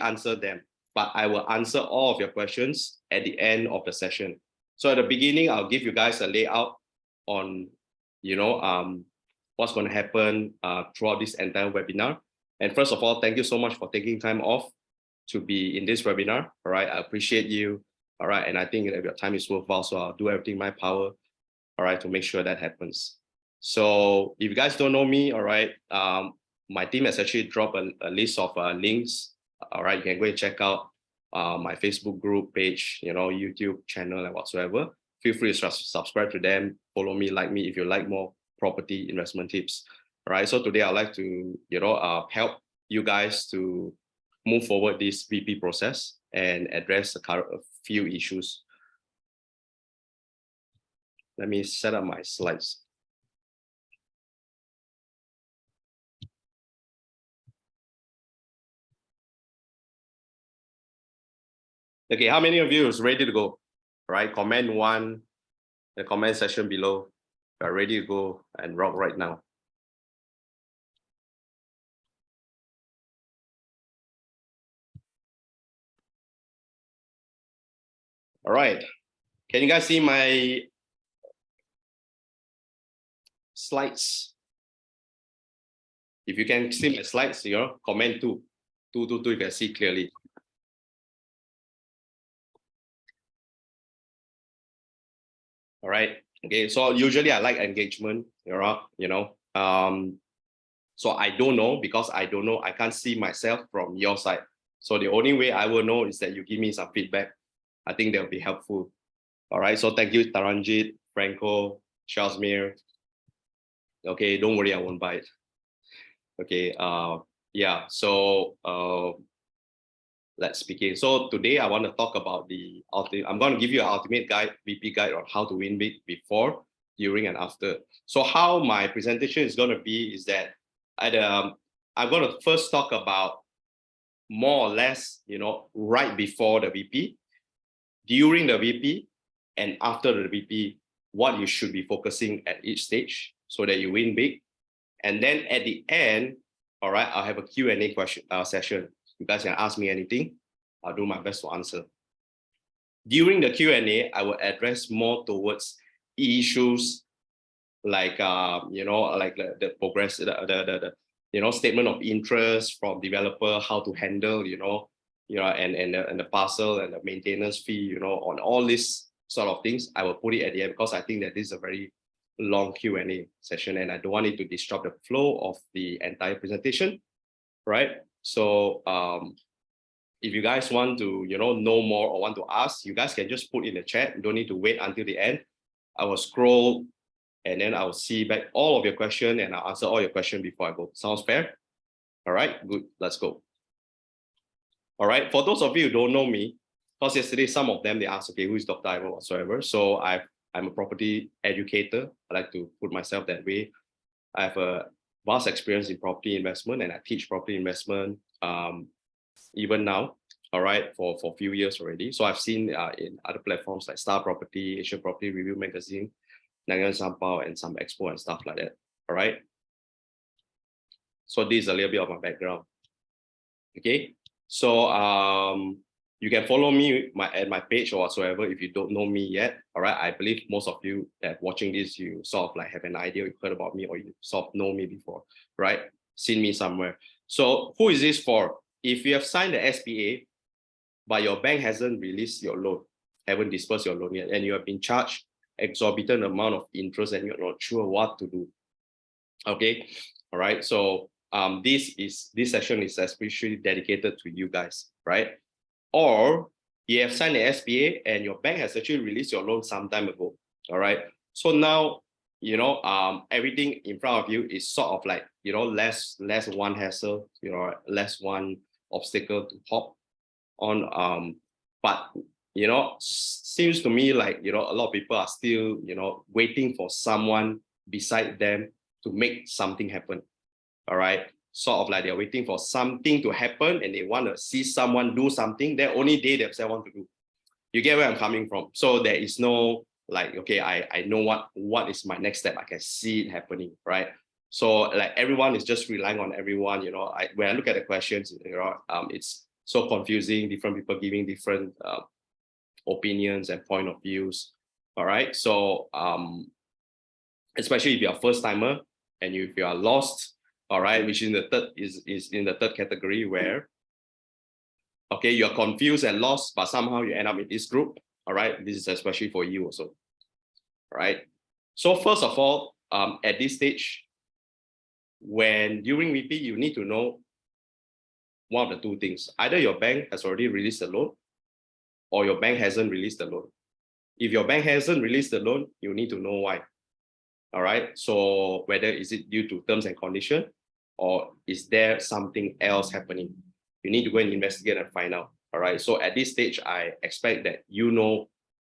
answer them, but I will answer all of your questions at the end of the session. So at the beginning, I'll give you guys a layout on, what's going to happen throughout this entire webinar. And first of all, thank you so much for taking time off to be in this webinar. All right, I appreciate you. All right, and I think that your time is worthwhile, so I'll do everything in my power, all right, to make sure that happens. So if you guys don't know me, all right, my team has actually dropped a list of links. All right, you can go and check out my Facebook group page, YouTube channel and whatsoever. Feel free to subscribe to them, follow me, like me if you like more property investment tips. All right, so today I'd like to, help you guys to move forward this VP process and address a few issues. Let me set up my slides. Okay, how many of you is ready to go? All right, comment one, the comment section below. Are ready to go and rock right now. All right, can you guys see my slides? If you can see my slides, comment two, you can see clearly. All right. Okay. So usually I like engagement. So I don't know, because I don't know. I can't see myself from your side. So the only way I will know is that you give me some feedback. I think that will be helpful. All right. So thank you, Taranjit, Franco, Charlesmere. Okay. Don't worry, I won't buy it. Okay. Yeah. So let's begin. So today I want to talk about I'm going to give you an ultimate guide, VP guide on how to win big before, during, and after. So how my presentation is going to be is that I'm going to first talk about more or less, right before the VP, during the VP, and after the VP, what you should be focusing at each stage so that you win big. And then at the end, all right, I'll have a Q&A session. You guys can ask me anything. I'll do my best to answer. During the Q&A, I will address more towards issues like like the progress, the statement of interest from developer, how to handle, and the parcel and the maintenance fee, on all these sort of things. I will put it at the end because I think that this is a very long Q&A session and I don't want it to disrupt the flow of the entire presentation, right? So if you guys want to, know more or want to ask, you guys can just put in the chat. You don't need to wait until the end. I will scroll and then I'll see back all of your questions and I'll answer all your questions before I go. Sounds fair? All right, good. Let's go. All right, for those of you who don't know me, because yesterday some of them, they asked, okay, who is Dr. Ivo whatsoever. So I'm a property educator. I like to put myself that way. I have a vast experience in property investment and I teach property investment even now, all right, for a few years already. So I've seen in other platforms like Star Property, Asian Property Review Magazine, Nangan Sampao, and some expo and stuff like that, all right? So this is a little bit of my background, okay? So you can follow me at my page or whatsoever if you don't know me yet, all right? I believe most of you that watching this, you sort of like have an idea, you heard about me or you sort of know me before, right? Seen me somewhere. So who is this for? If you have signed the SPA, but your bank hasn't released your loan, haven't dispersed your loan yet, and you have been charged exorbitant amount of interest and you're not sure what to do, okay? All right, so this session is especially dedicated to you guys, right? Or you have signed the SPA and your bank has actually released your loan some time ago, all right? So now, everything in front of you is sort of like, less one hassle, less one obstacle to hop on. But, seems to me like, a lot of people are still, waiting for someone beside them to make something happen, all right? Sort of like they're waiting for something to happen and they want to see someone do something that only they themselves want to do. You get where I'm coming from? So there is no like, okay, I know what is my next step. I can see it happening, right? So like everyone is just relying on everyone, when I look at the questions, it's so confusing, different people giving different opinions and point of views. All right. So especially if you're a first timer and if you are lost, all right, which in the third is in the third category where, okay, you're confused and lost, but somehow you end up in this group. All right. This is especially for you also. All right. So first of all, at this stage, when during VP, you need to know one of the two things. Either your bank has already released the loan or your bank hasn't released the loan. If your bank hasn't released the loan, you need to know why. All right. So whether is it due to terms and condition or is there something else happening? You need to go and investigate and find out. All right. So at this stage, I expect that you know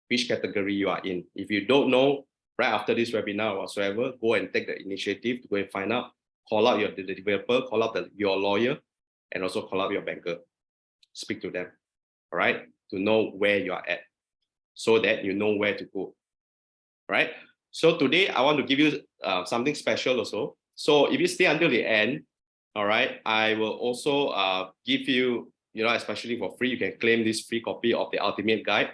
which category you are in. If you don't know, right after this webinar or whatsoever, go and take the initiative to go and find out, call out the developer, call out your lawyer, and also call out your banker. Speak to them, all right, to know where you are at so that you know where to go, all right? So today, I want to give you something special also. So if you stay until the end, all right, I will also give you, especially for free, you can claim this free copy of the Ultimate Guide.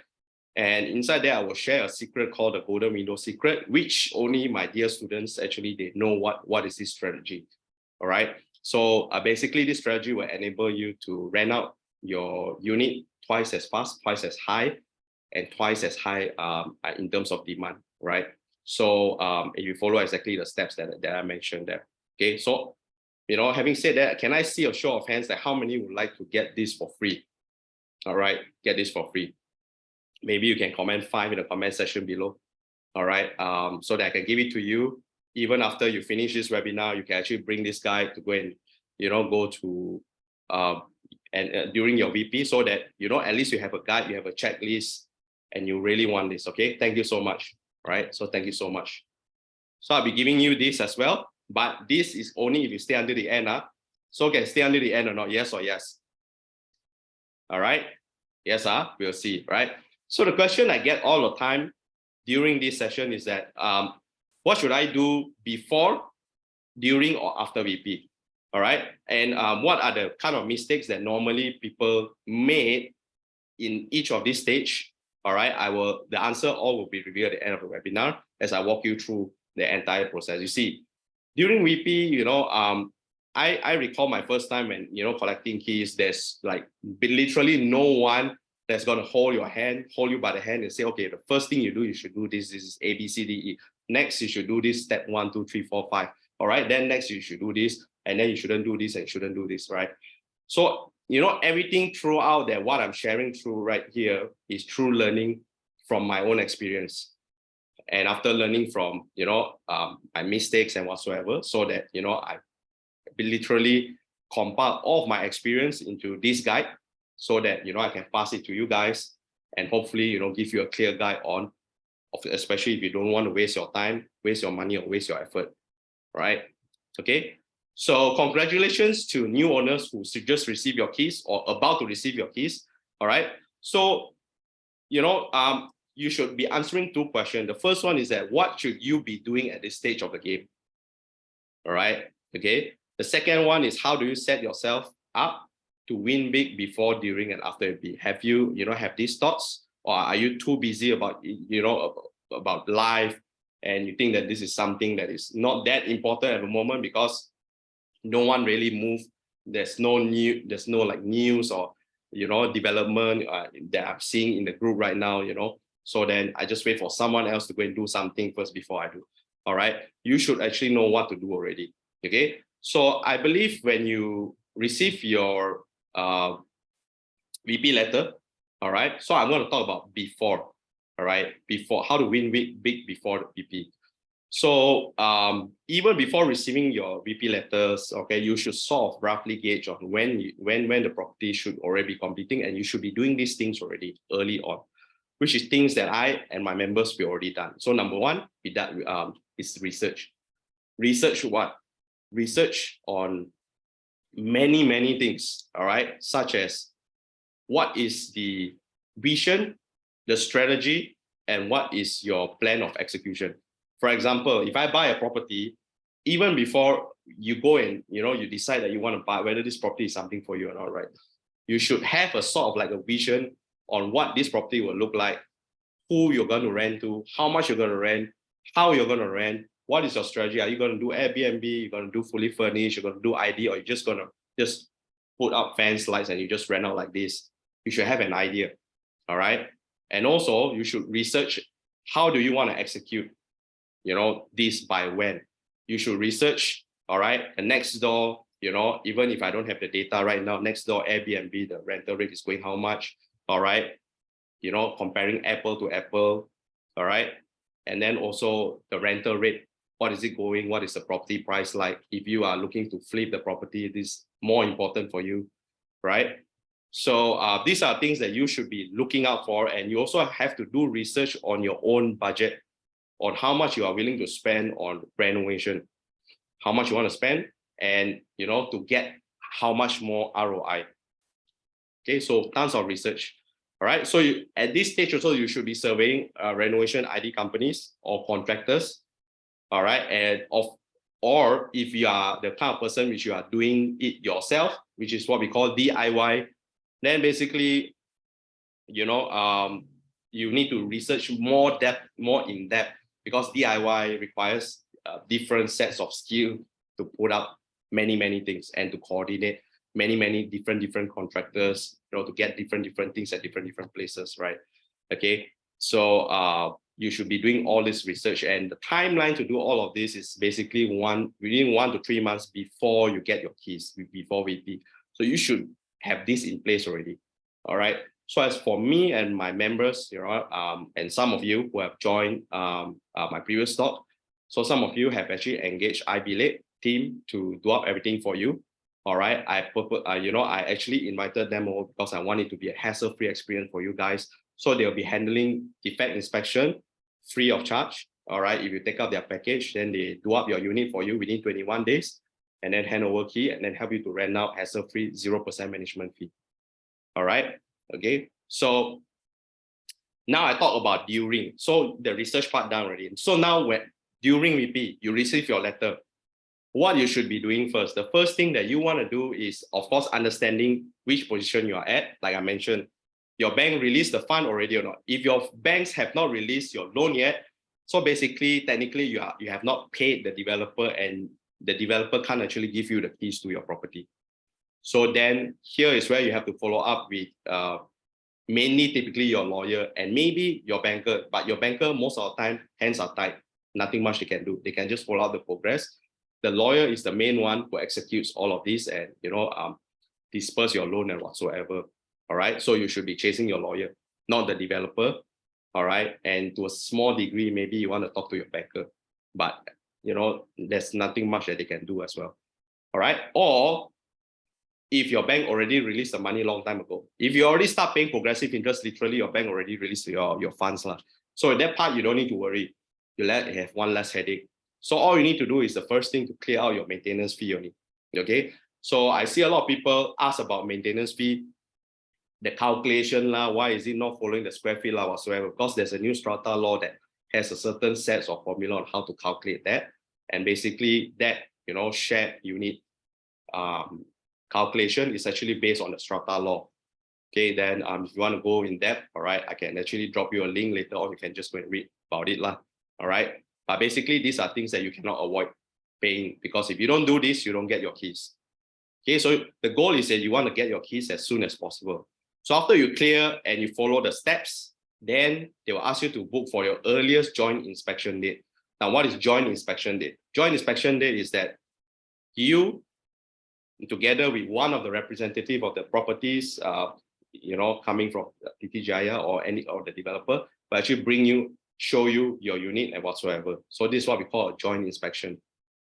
And inside there, I will share a secret called the Golden Window Secret, which only my dear students, actually, they know what is this strategy, all right? So basically, this strategy will enable you to rent out your unit twice as fast, twice as high, and twice as high in terms of demand, right? So if you follow exactly the steps that I mentioned there. Okay, so having said that, can I see a show of hands that how many would like to get this for free? All right, get this for free. Maybe you can comment 5 in the comment section below. All right, so that I can give it to you. Even after you finish this webinar, you can actually bring this guide to go and go to during your VP so that at least you have a guide, you have a checklist, and you really want this. Okay, thank you so much. All right, so thank you so much. So I'll be giving you this as well, but this is only if you stay until the end. So can stay until the end or not? Yes or yes? All right, yes, we'll see, right? So the question I get all the time during this session is that what should I do before, during, or after VP? All right, and what are the kind of mistakes that normally people made in each of this stage? All right, the answer all will be revealed at the end of the webinar as I walk you through the entire process. You see, during VP, I recall my first time when collecting keys. There's like literally no one that's gonna hold you by the hand and say, okay, the first thing you do, you should do this. This is A, B, C, D, E. Next, you should do this step 1, 2, 3, 4, 5. All right, then next you should do this, and then you shouldn't do this and shouldn't do this, right? So everything throughout that, what I'm sharing through right here is true learning from my own experience. And after learning from, my mistakes and whatsoever, so that, I literally compile all of my experience into this guide so that, I can pass it to you guys and hopefully, give you a clear guide on, especially if you don't want to waste your time, waste your money, or waste your effort, right? Okay. So congratulations to new owners who just received your keys or about to receive your keys. All right. So, you should be answering 2 questions. The first one is that what should you be doing at this stage of the game? All right. Okay. The second one is how do you set yourself up to win big before, during, and after VP? Have you, have these thoughts, or are you too busy about, about life, and you think that this is something that is not that important at the moment because no one really moved. There's no like news or development that I'm seeing in the group right now. So then I just wait for someone else to go and do something first before I do. All right, you should actually know what to do already. Okay, so I believe when you receive your VP letter, all right. So I'm going to talk about before. All right, before, how to win big before the VP. So even before receiving your VP letters, okay, you should sort of roughly gauge on when the property should already be completing, and you should be doing these things already early on, which is things that I and my members we already done. So number 1, is research. Research what? Research on many things. All right, such as what is the vision, the strategy, and what is your plan of execution. For example, if I buy a property, even before you go and you decide that you want to buy, whether this property is something for you or not, right? you should have a sort of like a vision on what this property will look like, who you're going to rent to, how much you're going to rent, how you're going to rent, what is your strategy? Are you going to do Airbnb? You're going to do fully furnished? You're going to do ID, or you're just going to just put up fence lights and you just rent out like this? You should have an idea, all right? And also, you should research how do you want to execute, this by when. You should research, all right? The next door, even if I don't have the data right now, next door Airbnb, the rental rate is going how much, all right? Comparing apple to apple, all right? And then also the rental rate, what is it going? What is the property price like? If you are looking to flip the property, this is more important for you, right? So these are things that you should be looking out for. And you also have to do research on your own budget, on how much you are willing to spend on renovation, how much you want to spend, and to get how much more ROI. Okay, so tons of research. All right, so at this stage also, you should be surveying renovation ID companies or contractors. All right, or if you are the kind of person which you are doing it yourself, which is what we call DIY, then basically, you need to research more in depth, because DIY requires different sets of skill to put up many things and to coordinate many different contractors, to get different things at different places, right? Okay, so you should be doing all this research, and the timeline to do all of this is basically within 1 to 3 months before you get your keys, before VP. So you should have this in place already. All right. So as for me and my members, and some of you who have joined my previous talk, so some of you have actually engaged iBelate team to do up everything for you. All right. I actually invited them over because I want it to be a hassle-free experience for you guys. So they'll be handling defect inspection free of charge. All right. If you take out their package, then they do up your unit for you within 21 days, and then hand over key, and then help you to rent out hassle-free 0% management fee. All right. Okay. So now I talk about during. So the research part done already. So now during VP, you receive your letter. What you should be doing first, the first thing that you want to do is, of course, understanding which position you are at. Like I mentioned, your bank released the fund already or not. If your banks have not released your loan yet, so basically, technically, you have not paid the developer, and the developer can't actually give you the keys to your property. So then here is where you have to follow up with mainly typically your lawyer and maybe your banker. But your banker, most of the time, hands are tied. Nothing much they can do. They can just follow up the progress. The lawyer is the main one who executes all of this and disperse your loan and whatsoever. All right. So you should be chasing your lawyer, not the developer. All right. And to a small degree, maybe you want to talk to your banker, but there's nothing much that they can do as well. All right. Or if your bank already released the money a long time ago, if you already start paying progressive interest, literally your bank already released your funds. So that part, you don't need to worry. You have one less headache. So all you need to do is the first thing to clear out your maintenance fee only. Okay. So I see a lot of people ask about maintenance fee, the calculation why is it not following the square feet whatsoever? Because there's a new strata law that has a certain set of formula on how to calculate that. And basically that, shared unit calculation is actually based on the strata law. Okay, then if you want to go in depth, all right, I can actually drop you a link later, or you can just go and read about it. All right. But basically, these are things that you cannot avoid paying, because if you don't do this, you don't get your keys. Okay, so the goal is that you want to get your keys as soon as possible. So after you clear and you follow the steps, then they will ask you to book for your earliest joint inspection date. Now, what is joint inspection date? Joint inspection date is that you, together with one of the representative of the properties, coming from TTJaya or the developer, will actually show you your unit and whatsoever. So this is what we call a joint inspection.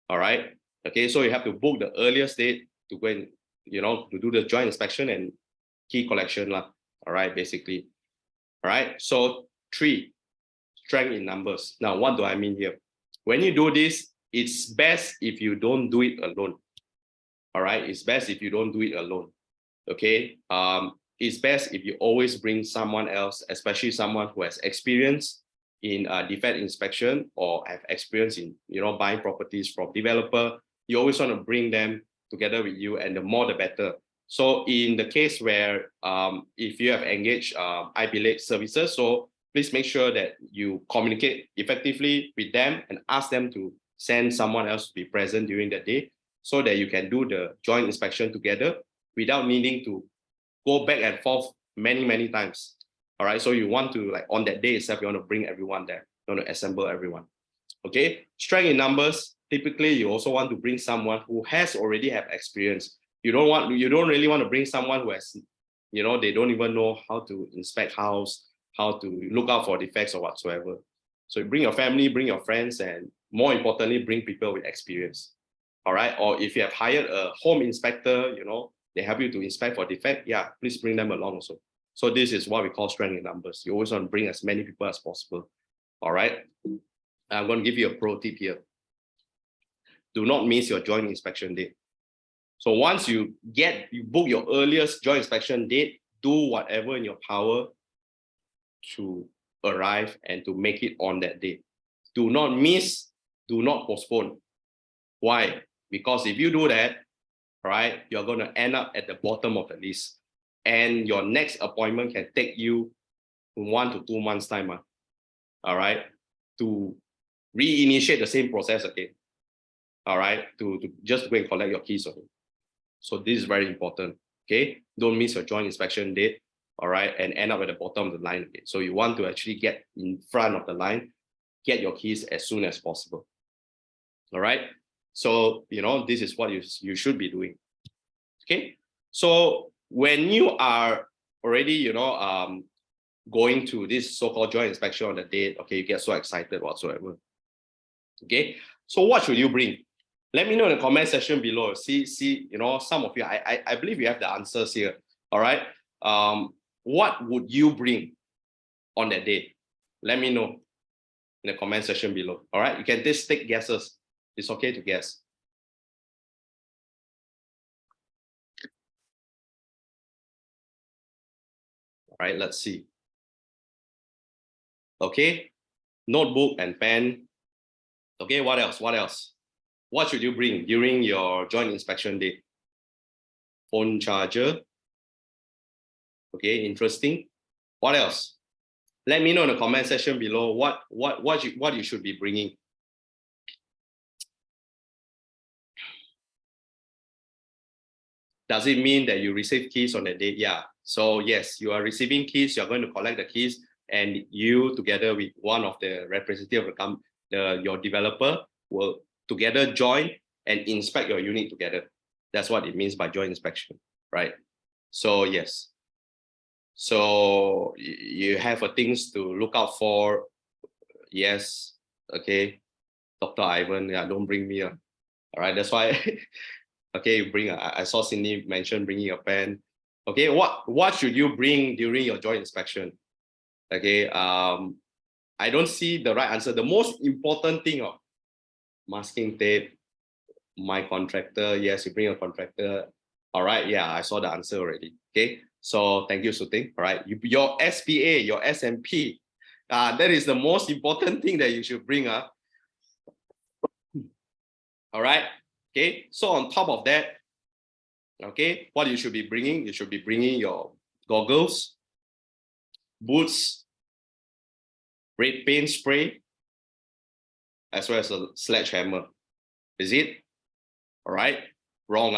All right. Okay. So you have to book the earliest date to go and, to do the joint inspection and key collection. All right. Basically. All right. So 3, strength in numbers. Now, what do I mean here? When you do this, it's best if you don't do it alone. All right. It's best if you don't do it alone. Okay. It's best if you always bring someone else, especially someone who has experience in defect inspection or have experience in buying properties from developer. You always want to bring them together with you, and the more the better, So in the case where if you have engaged IP-led services, so please make sure that you communicate effectively with them and ask them to send someone else to be present during the day so that you can do the joint inspection together without needing to go back and forth many times. All right, so you want to, like, on that day itself, you want to bring everyone there, you want to assemble everyone. Okay, strength in numbers, typically you also want to bring someone who has already have experience. You don't really want to bring someone who has, they don't even know how to inspect house, how to look out for defects or whatsoever. So bring your family, bring your friends, and more importantly, bring people with experience. All right, or if you have hired a home inspector, they help you to inspect for defect, yeah, please bring them along also. So this is what we call strength in numbers. You always want to bring as many people as possible. All right, I'm going to give you a pro tip here. Do not miss your joint inspection date. So once you book your earliest joint inspection date, do whatever in your power to arrive and to make it on that day. Do not miss, do not postpone. Why? Because if you do that, right, you're going to end up at the bottom of the list. And your next appointment can take you 1 to 2 months' time, all right, to reinitiate the same process again, all right, to just go and collect your keys. So this is very important, okay? Don't miss your joint inspection date, all right, and end up at the bottom of the line again. So you want to actually get in front of the line, get your keys as soon as possible, all right? So, this is what you should be doing, okay? So when you are already, going to this so-called joint inspection on the date, okay, you get so excited whatsoever, okay? So what should you bring? Let me know in the comment section below. See, some of you, I believe you have the answers here, all right? What would you bring on that day? Let me know in the comment section below, all right? You can just take guesses. It's okay to guess. All right, let's see. Okay, notebook and pen. Okay, what else? What should you bring during your joint inspection day? Phone charger. Okay, interesting. What else? Let me know in the comment section below what you should be bringing. Does it mean that you receive keys on that day? Yeah. So yes, you are receiving keys. You're going to collect the keys, and you, together with one of the representative of your developer, will together join and inspect your unit together. That's what it means by joint inspection, right? So yes. So you have things to look out for. Yes. Okay. Dr. Ivan, yeah, don't bring me. All right. That's why. Okay, I saw Cindy mention bringing a pen. Okay, what should you bring during your joint inspection? Okay, I don't see the right answer. The most important thing of masking tape, my contractor. Yes, you bring a contractor. All right, yeah, I saw the answer already. Okay, so thank you, Suting. All right, your SPA, your SMP. That is the most important thing that you should bring. All right. Okay, so on top of that, okay, what you should be bringing? You should be bringing your goggles, boots, red paint spray, as well as a sledgehammer. Is it? All right. Wrong,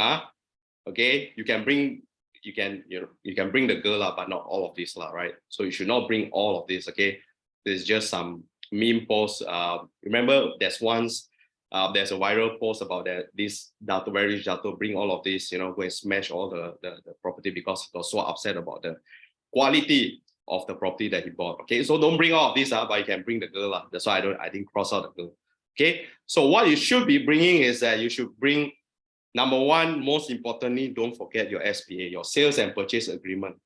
okay. You can bring the girl, but not all of this, right? So you should not bring all of this. Okay, there's just some meme posts. Remember, there's a viral post about that this Dato, very rich Dato, bring all of this, go and smash all the property because he was so upset about the quality of the property that he bought. Okay, so don't bring all of this, but you can bring the girl. That's why I didn't cross out the girl. Okay, so what you should be bringing is that you should bring, number one, most importantly, don't forget your SPA, your sales and purchase agreement.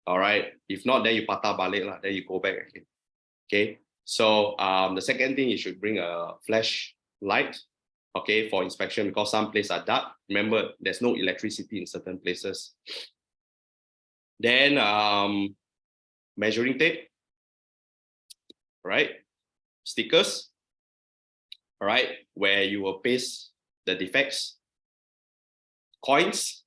All right, if not, then you patah balik lah, then you go back again. Okay, so the second thing, you should bring a flash light, okay, for inspection, because some places are dark. Remember, there's no electricity in certain places. Then measuring tape, right? Stickers, all right, where you will paste the defects. Coins,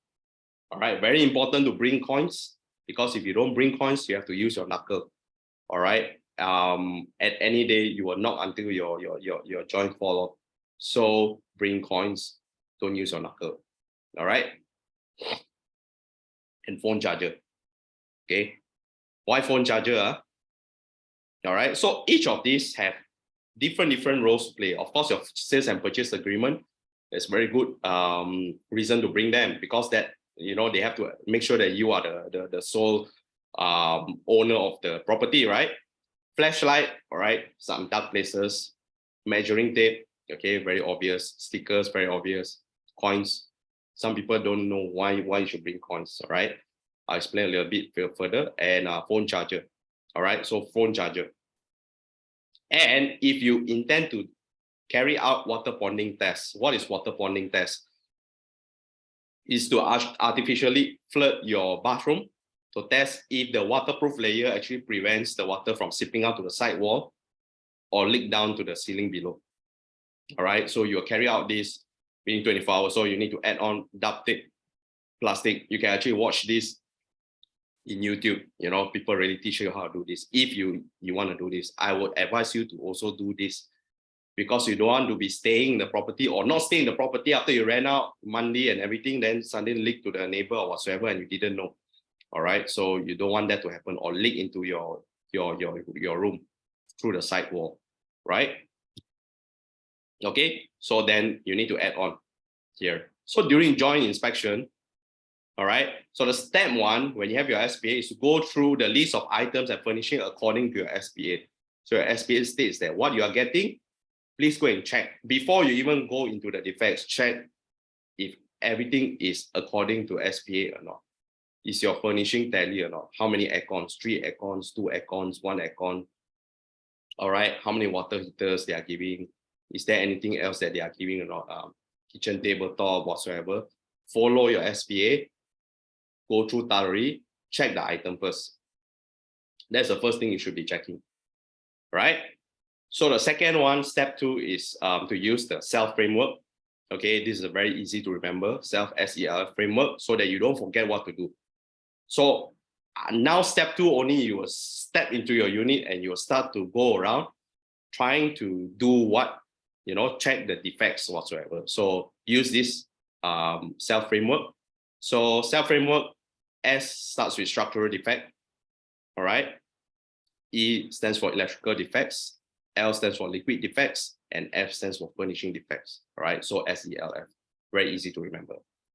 All right, very important to bring coins, because if you don't bring coins, you have to use your knuckle. All right. At any day you will knock until your joint fall off. So bring coins, don't use your knuckle. All right. And phone charger. Okay. Why phone charger? All right. So each of these have different roles to play. Of course, your sales and purchase agreement is very good reason to bring them, because that, you know, they have to make sure that you are the sole owner of the property, right? Flashlight, all right, some dark places, measuring tape, okay, very obvious, stickers, very obvious, coins. Some people don't know why you should bring coins, all right? I'll explain a little bit further. And phone charger, all right, so phone charger. And if you intend to carry out water ponding tests, what is water ponding test? Is to artificially flood your bathroom to test if the waterproof layer actually prevents the water from seeping out to the side wall or leak down to the ceiling below. All right, so you'll carry out this within 24 hours. So you need to add on duct tape, plastic. You can actually watch this in YouTube. You know, people really teach you how to do this. If you want to do this, I would advise you to also do this, because you don't want to be staying in the property or not staying in the property after you ran out Monday and everything, then suddenly leak to the neighbor or whatsoever and you didn't know. All right, so you don't want that to happen, or leak into your room through the side wall, right? Okay, so then you need to add on here. So during joint inspection, all right, so the step one, when you have your SPA, is to go through the list of items and furnishing according to your SPA. So your SPA states that what you are getting, please go and check. Before you even go into the defects, check if everything is according to SPA or not. Is your furnishing tally or not? How many aircons? 3 aircons, 2 aircons, 1 aircon. All right, how many water heaters they are giving? Is there anything else that they are giving or not? Kitchen tabletop, whatsoever. Follow your SPA, go through thoroughly, check the item first. That's the first thing you should be checking, right? So the second one, step 2, is to use the SELF framework. Okay, this is a very easy to remember, SELF, SELF framework, so that you don't forget what to do. So now step 2, only you will step into your unit and you will start to go around trying to do what, you know, check the defects whatsoever. So use this SELF framework. So SELF framework, S starts with structural defect, all right? E stands for electrical defects, L stands for liquid defects, and F stands for furnishing defects, all right? So SELF, very easy to remember.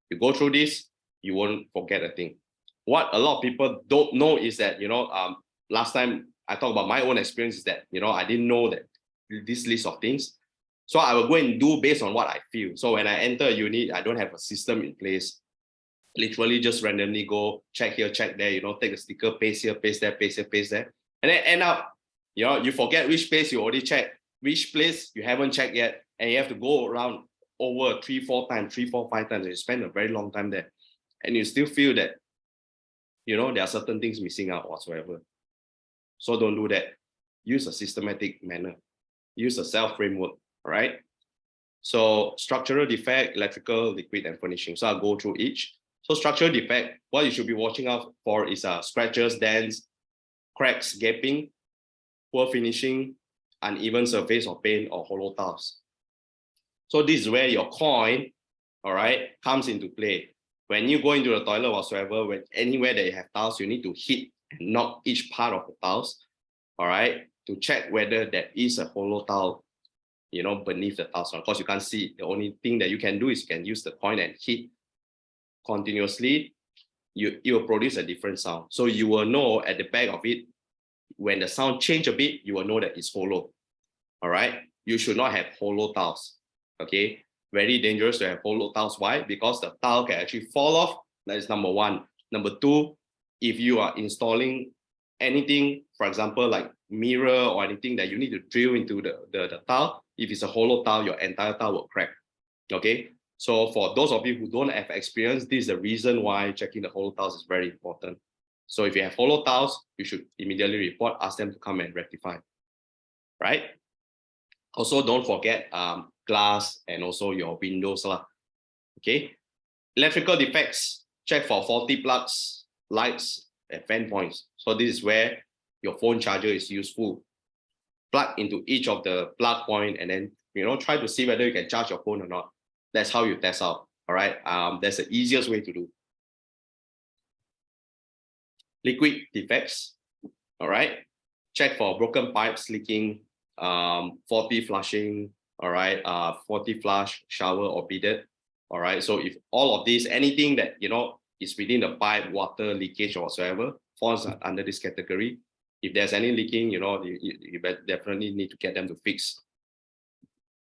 You go through this, you won't forget a thing. What a lot of people don't know is that, you know, last time I talked about my own experience is that, you know, I didn't know that this list of things. So I will go and do based on what I feel. So when I enter a unit, I don't have a system in place. Literally just randomly go check here, check there, you know, take a sticker, paste here, paste there, paste here, paste there. And then end up, you know, you forget which place you already checked, which place you haven't checked yet. And you have to go around over 3, 4 times, 3, 4, 5 times. And you spend a very long time there. And you still feel that, you know, there are certain things missing out whatsoever. So don't do that. Use a systematic manner. Use a SELF framework, all right? So structural defect, electrical, liquid, and furnishing. So I'll go through each. So structural defect, what you should be watching out for is scratches, dents, cracks, gaping, poor finishing, uneven surface of paint, or hollow tiles. So this is where your coin, all right, comes into play. When you go into the toilet whatsoever, when anywhere that you have tiles, you need to hit and knock each part of the tiles, all right, to check whether there is a hollow tile, you know, beneath the tiles. Of course, you can't see. The only thing that you can do is you can use the coin and hit continuously. It will produce a different sound. So you will know at the back of it, when the sound change a bit, you will know that it's hollow. All right. You should not have hollow tiles. Okay. Very dangerous to have hollow tiles. Why? Because the tile can actually fall off. That is number 1. Number 2, if you are installing anything, for example, like mirror or anything that you need to drill into the tile, if it's a hollow tile, your entire tile will crack. Okay. So for those of you who don't have experience, this is the reason why checking the hollow tiles is very important. So if you have hollow tiles, you should immediately report, ask them to come and rectify, right? Also, don't forget glass and also your windows. Okay. Electrical defects. check for faulty plugs, lights, and fan points. So this is where your phone charger is useful. Plug into each of the plug point and then try to see whether you can charge your phone or not. That's how you test out. All right. That's the easiest way to do. Liquid defects. All right. Check for broken pipes leaking, faulty flushing. All right. Faulty flush, shower, or bidet. All right. So if all of these, anything that is within the pipe, water leakage or whatsoever, falls under this category. If there's any leaking, you definitely need to get them to fix.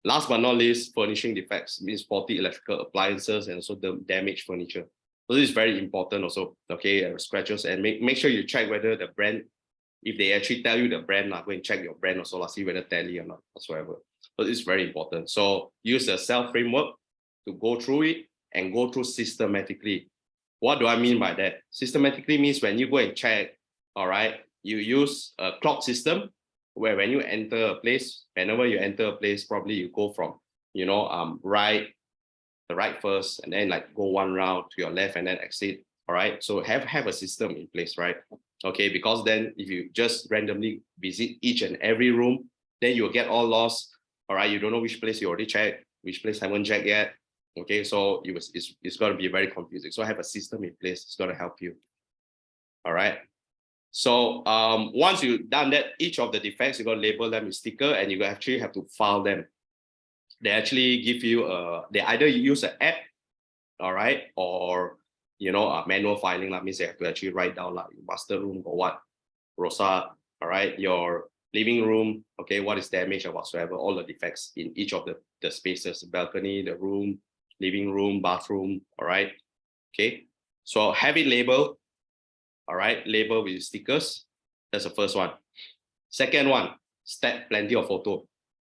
Last but not least, furnishing defects means faulty electrical appliances and also the damaged furniture. So this is very important also. Okay, scratches, and make sure you check whether the brand, if they actually tell you the brand, go and check your brand also, see whether tally or not whatsoever. So this is very important. So use the self framework to go through it and go through systematically. What do I mean by that? Systematically means when you go and check, all right, you use a clock system where when you enter a place, whenever you enter a place, probably you go from, right first, and then like go one round to your left and then exit. All right. So have a system in place, right? Okay, because then if you just randomly visit each and every room, then you'll get all lost. All right. You don't know which place you already checked, which place haven't checked yet. Okay, so it's going to be very confusing. So have a system in place. It's going to help you. All right. So once you've done that, each of the defects, you're going to label them with sticker and you actually have to file them. They actually give you they either use an app, all right, or a manual filing. That means they have to actually write down like master room or what, Rosa, all right, your living room, okay, what is damaged or whatsoever, all the defects in each of the spaces, the balcony, the room, living room, bathroom, all right, okay. So have it labeled. All right, label with stickers. That's the first one. Second one, snap plenty of photos.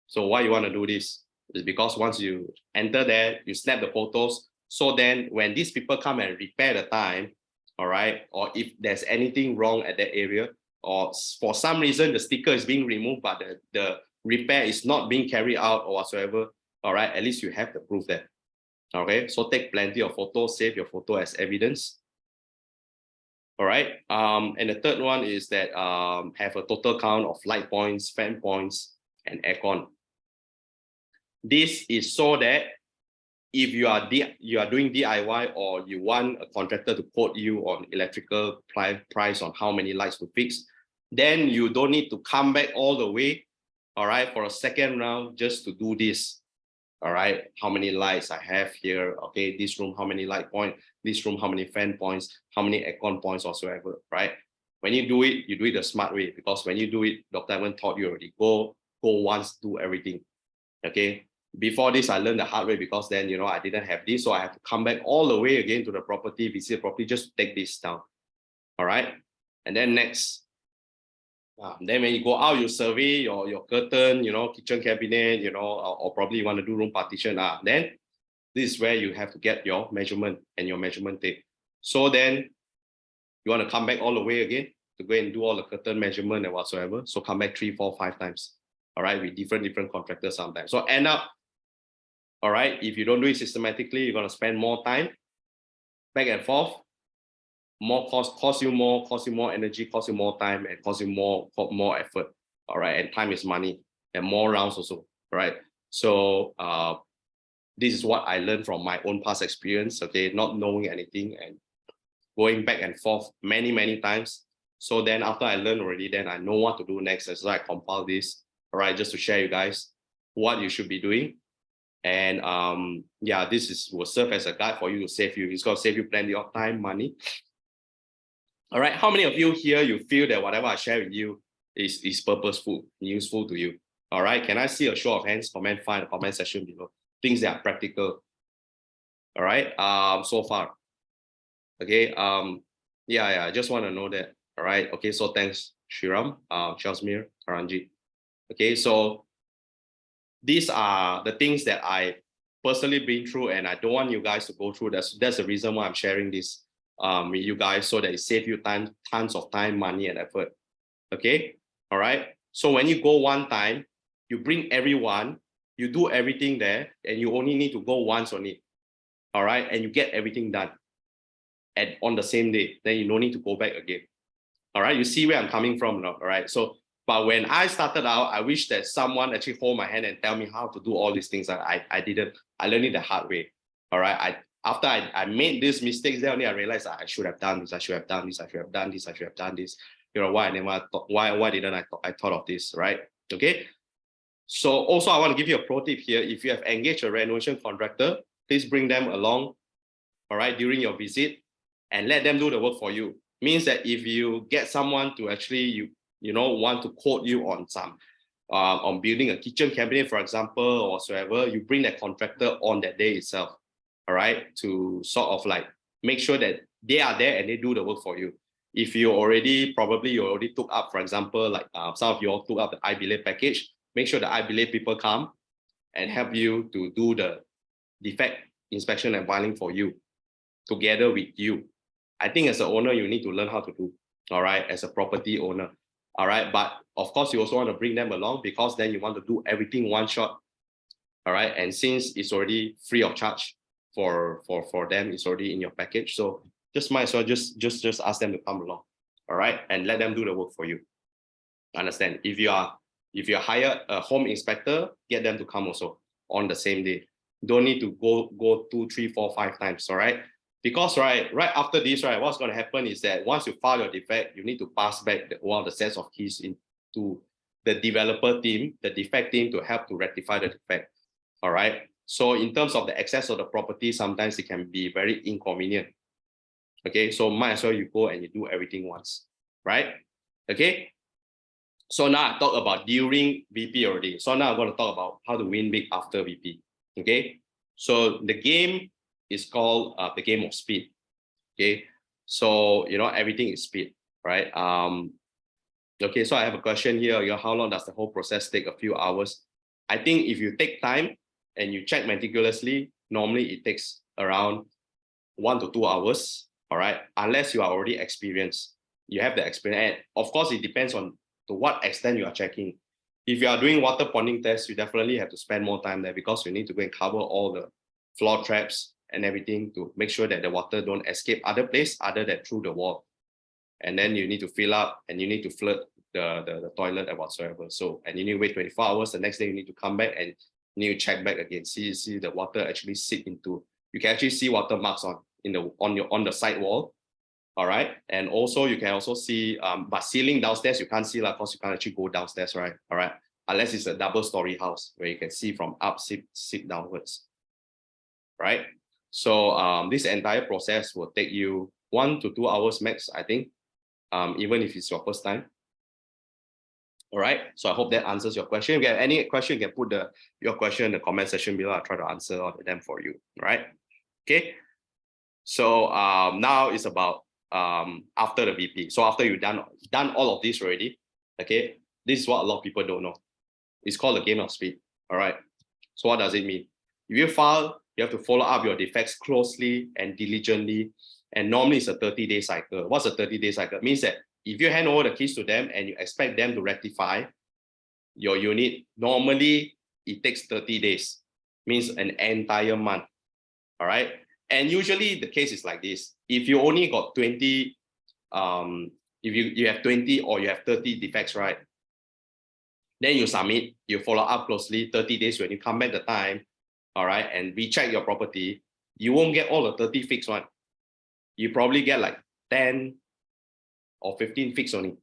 So why you want to do this is because once you enter there, you snap the photos. So then when these people come and repair the time, all right, or if there's anything wrong at that area, or for some reason the sticker is being removed, but the repair is not being carried out or whatsoever, all right, at least you have the proof there. Okay, so take plenty of photos, save your photo as evidence. All right. And the third one is that have a total count of light points, fan points, and aircon. This is so that if you are doing DIY or you want a contractor to quote you on electrical price on how many lights to fix, then you don't need to come back all the way, all right, for a second round just to do this. All right, how many lights I have here? Okay, this room, how many light points? This room, how many fan points? How many aircon points whatsoever, right? When you do it the smart way, because when you do it, Dr. Evan taught you already. Go once, do everything. Okay. Before this, I learned the hard way because then I didn't have this, so I have to come back all the way again to the property, visit the property, just to take this down. All right, and then next. Then when you go out, you survey your curtain, kitchen cabinet, or probably you want to do room partition. Then this is where you have to get your measurement and your measurement tape. So then you want to come back all the way again to go and do all the curtain measurement and whatsoever. So come back 3, 4, 5 times. All right, with different contractors sometimes. So end up, all right, if you don't do it systematically, you're going to spend more time back and forth. More cost you more energy, cost you more time, and cost you more effort. All right, and time is money, and more rounds also. Right. So this is what I learned from my own past experience. Okay, not knowing anything and going back and forth many times. So then after I learned already, then I know what to do next. So I compile this. All right, just to share you guys what you should be doing. And yeah, this will serve as a guide for you to save you. It's going to save you plenty of time, money. All right, how many of you here, you feel that whatever I share with you is purposeful, useful to you? All right, can I see a show of hands? Comment 5 in the comment section below. Things that are practical. All right, so far. Okay, yeah, I just want to know that. All right, okay, so thanks, Shriram, Shazmir, Karanjit. Okay, so these are the things that I personally been through, and I don't want you guys to go through. That's the reason why I'm sharing this with you guys, so that it saves you tons of time, money, and effort. Okay, all right. So when you go one time, you bring everyone, you do everything there, and you only need to go once on it. All right, and you get everything done. on the same day, then you no need to go back again. All right, you see where I'm coming from now, all right? So, but when I started out, I wish that someone actually hold my hand and tell me how to do all these things. I didn't. I learned it the hard way. All right. After I made these mistakes, then only I realized I should have done this. I should have done this. I should have done this. I should have done this. You know why I never thought, why didn't I thought of this, right? Okay. So also I want to give you a pro tip here. If you have engaged a renovation contractor, please bring them along, all right, during your visit, and let them do the work for you. Means that if you get someone to actually you know want to quote you on some on building a kitchen cabinet, for example, or whatsoever, you bring that contractor on that day itself, all right, to sort of like make sure that they are there and they do the work for you. If you already took up, for example, like some of you all took up the iBelay package, make sure the iBelay people come and help you to do the defect inspection and filing for you together with you. I think as an owner, you need to learn how to do, all right, as a property owner, all right. But of course, you also want to bring them along because then you want to do everything one shot, all right. And since it's already free of charge for them, it's already in your package. So just might as well just ask them to come along, all right, and let them do the work for you. Understand? If you hire a home inspector, get them to come also on the same day. Don't need to go 2, 3, 4, 5 times, all right? Because right after this, right, what's going to happen is that once you file your defect, you need to pass back one of the sets of keys into the developer team, the defect team, to help to rectify the defect. All right. So in terms of the access of the property, sometimes it can be very inconvenient. Okay, so might as well you go and you do everything once, right? Okay. So now I talk about during VP already. So now I'm going to talk about how to win big after VP. Okay. So the game is called the game of speed. Okay, so you know everything is speed, right? Okay, so I have a question here. You know, how long does the whole process take? A few hours. I think if you take time and you check meticulously, normally it takes around 1 to 2 hours. All right, unless you are already experienced, you have the experience. And of course, it depends on to what extent you are checking. If you are doing water ponding tests, you definitely have to spend more time there because you need to go and cover all the floor traps and everything to make sure that the water don't escape other place other than through the wall. And then you need to fill up and you need to flood the toilet and whatsoever. So, and you need to wait 24 hours. The next day you need to come back and you need to check back again. See the water actually seep into. You can actually see water marks on the side wall. All right. And also you can also see but ceiling downstairs you can't see because you can't actually go downstairs, right? All right. Unless it's a double-story house where you can see from up seep downwards. Right. So this entire process will take you 1 to 2 hours max, I think, even if it's your first time. All right. So I hope that answers your question. If you have any question, you can put your question in the comment section below. I'll try to answer all of them for you. All right. Okay. So now it's about after the VP. So after you've done all of this already, okay, this is what a lot of people don't know. It's called the game of speed. All right. So what does it mean? If you file, you have to follow up your defects closely and diligently. And normally it's a 30-day cycle. What's a 30-day cycle? It means that if you hand over the keys to them and you expect them to rectify your unit, normally it takes 30 days, means an entire month. All right. And usually the case is like this. If you only got 20, if you have 20 or you have 30 defects, right? Then you submit, you follow up closely, 30 days when you come back the time, all right, and recheck your property, you won't get all the 30 fixed one. You probably get like 10 or 15 fixed only.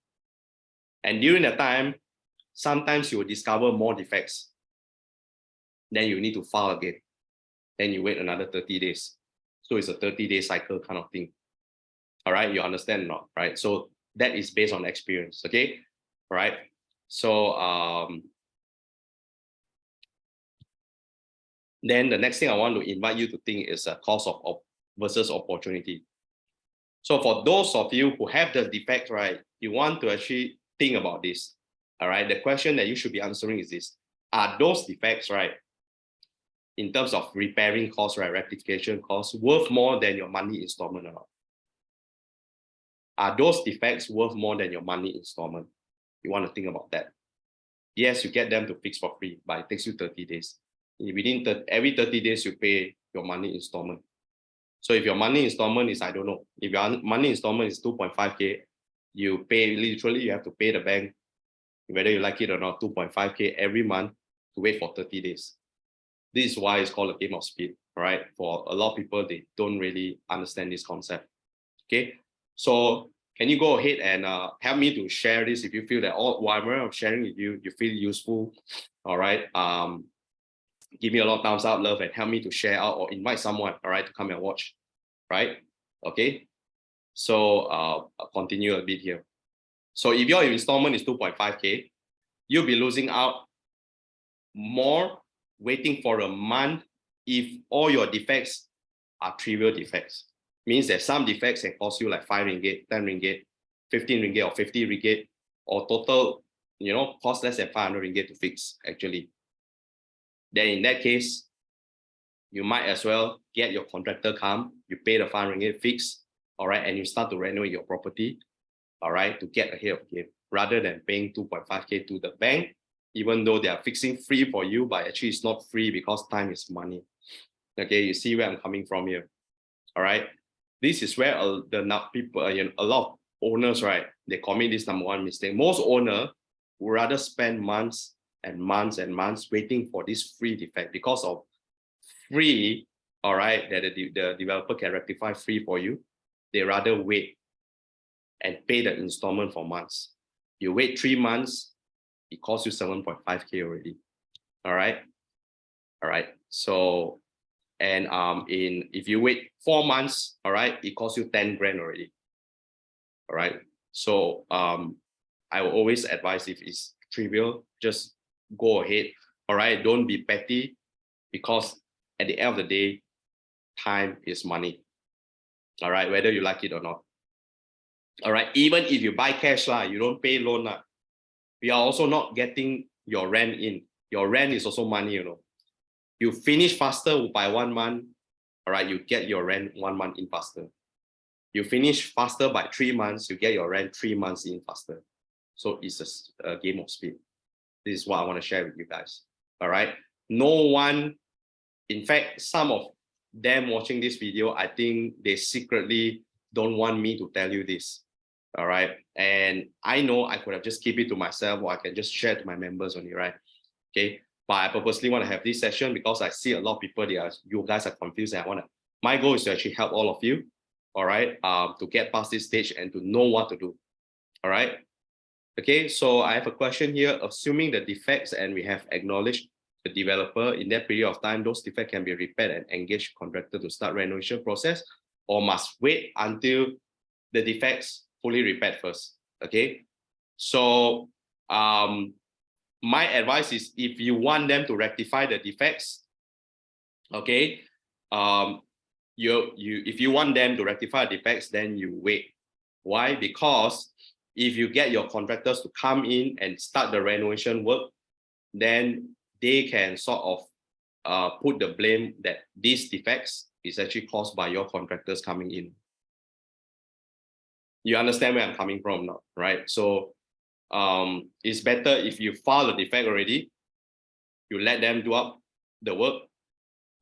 And during that time, sometimes you will discover more defects. Then you need to file again. Then you wait another 30 days. So it's a 30-day cycle kind of thing. All right, you understand or not, right? So that is based on experience, okay? All right. So then the next thing I want to invite you to think is a cost of versus opportunity. So for those of you who have the defect, right, you want to actually think about this. All right, the question that you should be answering is this: are those defects, right, in terms of repairing costs, right, rectification costs, worth more than your monthly installment or not? Are those defects worth more than your monthly installment? You want to think about that. Yes, you get them to fix for free, but it takes you 30 days. Within every 30 days, you pay your monthly installment. So if your monthly installment is, I don't know, if your monthly installment is 2.5K, you pay, literally you have to pay the bank, whether you like it or not, 2.5K every month to wait for 30 days. This is why it's called a game of speed, right? For a lot of people, they don't really understand this concept. Okay, so can you go ahead and help me to share this if you feel that whatever I'm sharing with you, you feel useful, all right? Give me a lot of thumbs up, love, and help me to share out or invite someone, all right, to come and watch, right? Okay, so I'll continue a bit here. So if your installment is 2.5K, you'll be losing out more waiting for a month if all your defects are trivial defects. Means that some defects can cost you like 5 ringgit, 10 ringgit, 15 ringgit, or 50 ringgit, or total, cost less than 500 ringgit to fix actually. Then in that case, you might as well get your contractor come, you pay the 500 ringgit fix, all right, and you start to renovate your property, all right, to get ahead of the game, rather than paying 2.5K to the bank, even though they are fixing free for you, but actually it's not free because time is money. Okay, you see where I'm coming from here, all right? This is where a lot of owners, right, they commit this number one mistake. Most owners would rather spend months and months and months waiting for this free defect because of free, all right, that the developer can rectify free for you. They rather wait and pay the installment for months. You wait 3 months, it costs you 7.5K already. All right. All right. So, and if you wait 4 months, all right, it costs you 10 grand already. All right. So I will always advise, if it's trivial, just go ahead. All right. Don't be petty, because at the end of the day, time is money. All right, whether you like it or not. All right, even if you buy cash, you don't pay loan. We are also not getting your rent in. Your rent is also money, You finish faster by 1 month, all right, you get your rent 1 month in faster. You finish faster by 3 months, you get your rent 3 months in faster. So it's a game of speed. This is what I want to share with you guys. All right. No one, in fact, some of them watching this video, I think they secretly don't want me to tell you this. All right. And I know I could have just keep it to myself, or I can just share to my members only, right? Okay. But I purposely want to have this session because I see a lot of people, you guys are confused, and my goal is to actually help all of you, all right, to get past this stage and to know what to do. All right. Okay, so I have a question here. Assuming the defects and we have acknowledged the developer, in that period of time, those defects can be repaired and engage contractor to start renovation process, or must wait until the defects fully repaired first. Okay, so my advice is, if you want them to rectify the defects, okay, if you want them to rectify defects, then you wait. Why? Because if you get your contractors to come in and start the renovation work, then they can sort of put the blame that these defects is actually caused by your contractors coming in. You understand where I'm coming from now, right? So it's better if you file a defect already, you let them do up the work.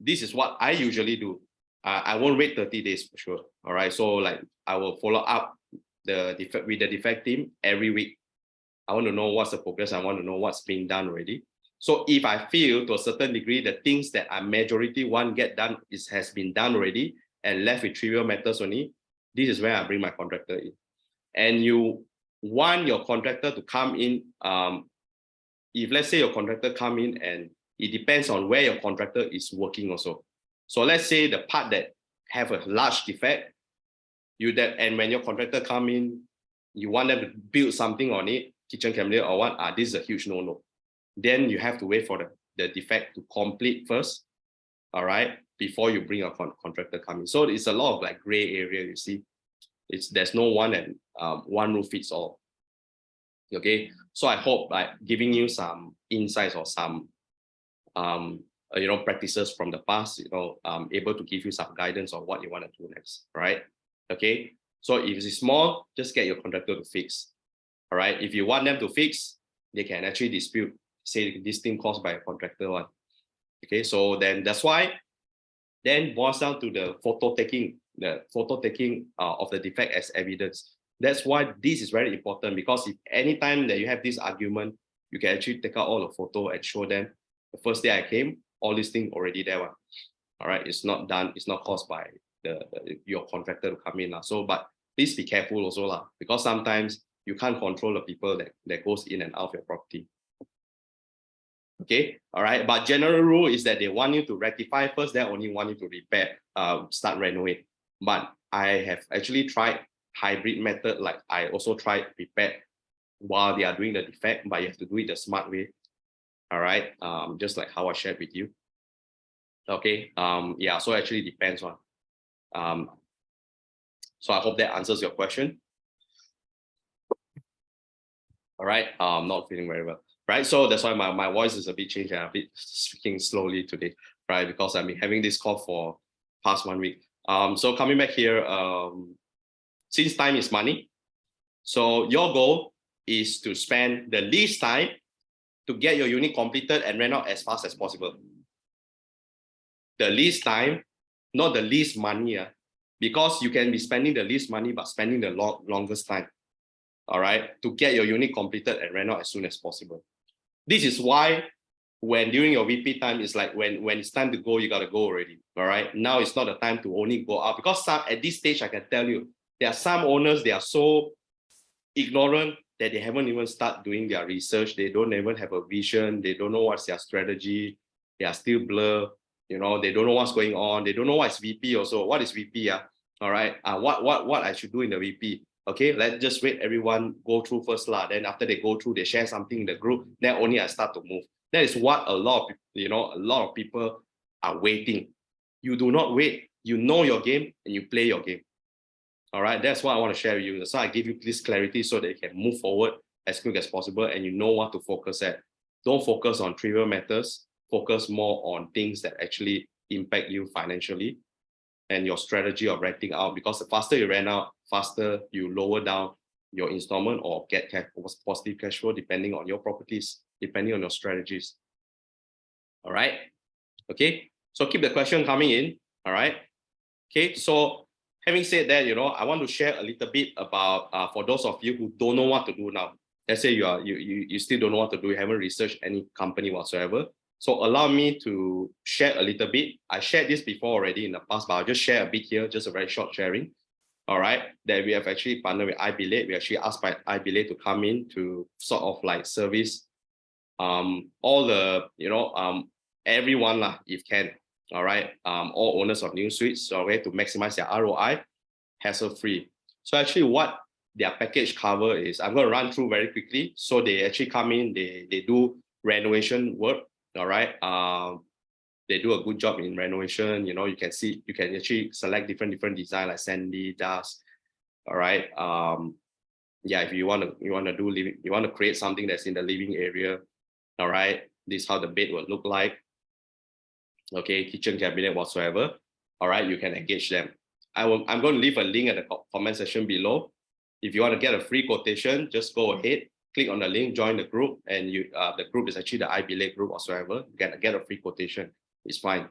This is what I usually do. I won't wait 30 days for sure. All right. So like I will follow up with the defect team every week. I want to know what's the progress. I want to know what's being done already. So if I feel to a certain degree the things that I majority want get done has been done already and left with trivial matters only, this is where I bring my contractor in. And you want your contractor to come in. If let's say your contractor come in, and it depends on where your contractor is working also. So let's say the part that have a large defect, and when your contractor come in, you want them to build something on it, kitchen cabinet or what, this is a huge no-no. Then you have to wait for the defect to complete first, all right, before you bring a contractor come in. So it's a lot of like gray area, you see. There's no one rule fits all. Okay, so I hope by giving you some insights or some practices from the past, able to give you some guidance on what you want to do next, right? Okay, so if it's small, just get your contractor to fix. All right, if you want them to fix, they can actually dispute, say this thing caused by a contractor one. Okay, so then that's why then boils down to the photo taking of the defect as evidence. That's why this is very important, because if anytime that you have this argument, you can actually take out all the photo and show them the first day I came, all these things already there. All right, it's not done, it's not caused by your contractor to come in. So, but please be careful also, because sometimes you can't control the people that goes in and out of your property. Okay, all right. But general rule is that they want you to rectify first, then only want you to repair, start renovate. But I have actually tried hybrid method, like I also tried repair while they are doing the defect, but you have to do it the smart way. All right, just like how I shared with you. Okay, yeah, so actually depends on. So I hope that answers your question. All right, not feeling very well. Right, so that's why my voice is a bit changed and a bit speaking slowly today, right? Because I've been having this cough for past 1 week. So coming back here, since time is money, so your goal is to spend the least time to get your unit completed and rent out as fast as possible. The least time, not the least money, because you can be spending the least money but spending the longest time. All right, to get your unit completed and rent out as soon as possible. This is why when during your VP time, it's like when it's time to go, you got to go already. All right, now it's not the time to only go out, because at this stage, I can tell you, there are some owners, they are so ignorant that they haven't even started doing their research. They don't even have a vision. They don't know what's their strategy. They are still blur. They don't know what's going on. They don't know what's VP also. What is VP? All right, what I should do in the VP? Okay, let's just wait everyone go through first lah. Then after they go through, they share something in the group. Then only I start to move. That is what a lot of people are waiting. You do not wait. You know your game and you play your game. All right, that's what I want to share with you. So I give you this clarity so that you can move forward as quick as possible and you know what to focus at. Don't focus on trivial matters. Focus more on things that actually impact you financially and your strategy of renting out, because the faster you rent out, faster you lower down your installment or get positive cash flow, depending on your properties, depending on your strategies. All right. Okay. So keep the question coming in. All right. Okay. So having said that, I want to share a little bit about for those of you who don't know what to do now. Let's say you still don't know what to do. You haven't researched any company whatsoever. So allow me to share a little bit. I shared this before already in the past, but I'll just share a bit here, just a very short sharing. All right, that we have actually partnered with iBelate. We actually asked by iBelate to come in to sort of like service all the, everyone lah, if can. All right, all owners of new suites, so way to maximize their ROI, hassle-free. So actually what their package cover is, I'm going to run through very quickly. So they actually come in, they do renovation work. All right, they do a good job in renovation. You can see, you can actually select different design like sandy, dust. All right, yeah, if you want to do living, you want to create something that's in the living area. All right, this is how the bed will look like. Okay, kitchen cabinet whatsoever. All right, you can engage them. I'm going to leave a link at the comment section below. If you want to get a free quotation, just go ahead, click on the link, join the group, and the group is actually the iBelate group whatsoever. Get a free quotation. It's fine.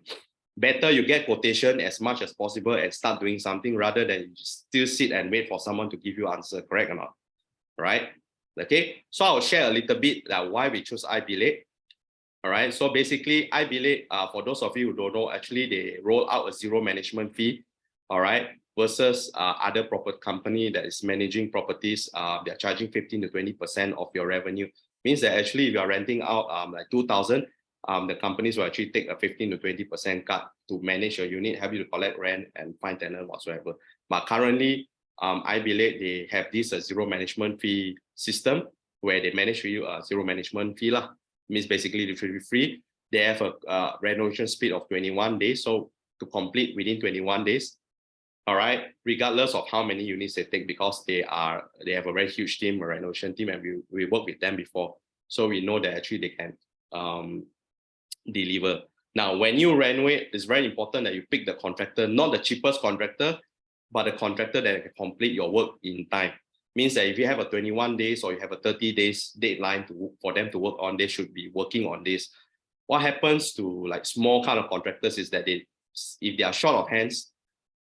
Better you get quotation as much as possible and start doing something rather than you still sit and wait for someone to give you answer, correct or not? Right? Okay. So I'll share a little bit why we choose iBelate. All right. So basically, iBelate, for those of you who don't know, actually they roll out a zero management fee. All right. Versus other property company that is managing properties, they're charging 15 to 20% of your revenue. Means that actually if you're renting out like 2,000, the companies will actually take a 15 to 20% cut to manage your unit, help you to collect rent and find tenant whatsoever. But currently, iBelate, they have this zero management fee system where they manage for you a zero management fee lah. Means basically literally free. They have a renovation speed of 21 days. So to complete within 21 days. All right, regardless of how many units they take, because they have a very huge team, a renovation team, and we worked with them before. So we know that actually they can deliver. Now, when you renovate, it's very important that you pick the contractor, not the cheapest contractor, but the contractor that can complete your work in time. Means that if you have a 21 days or you have a 30 days deadline for them to work on, they should be working on this. What happens to like small kind of contractors is that if they are short of hands,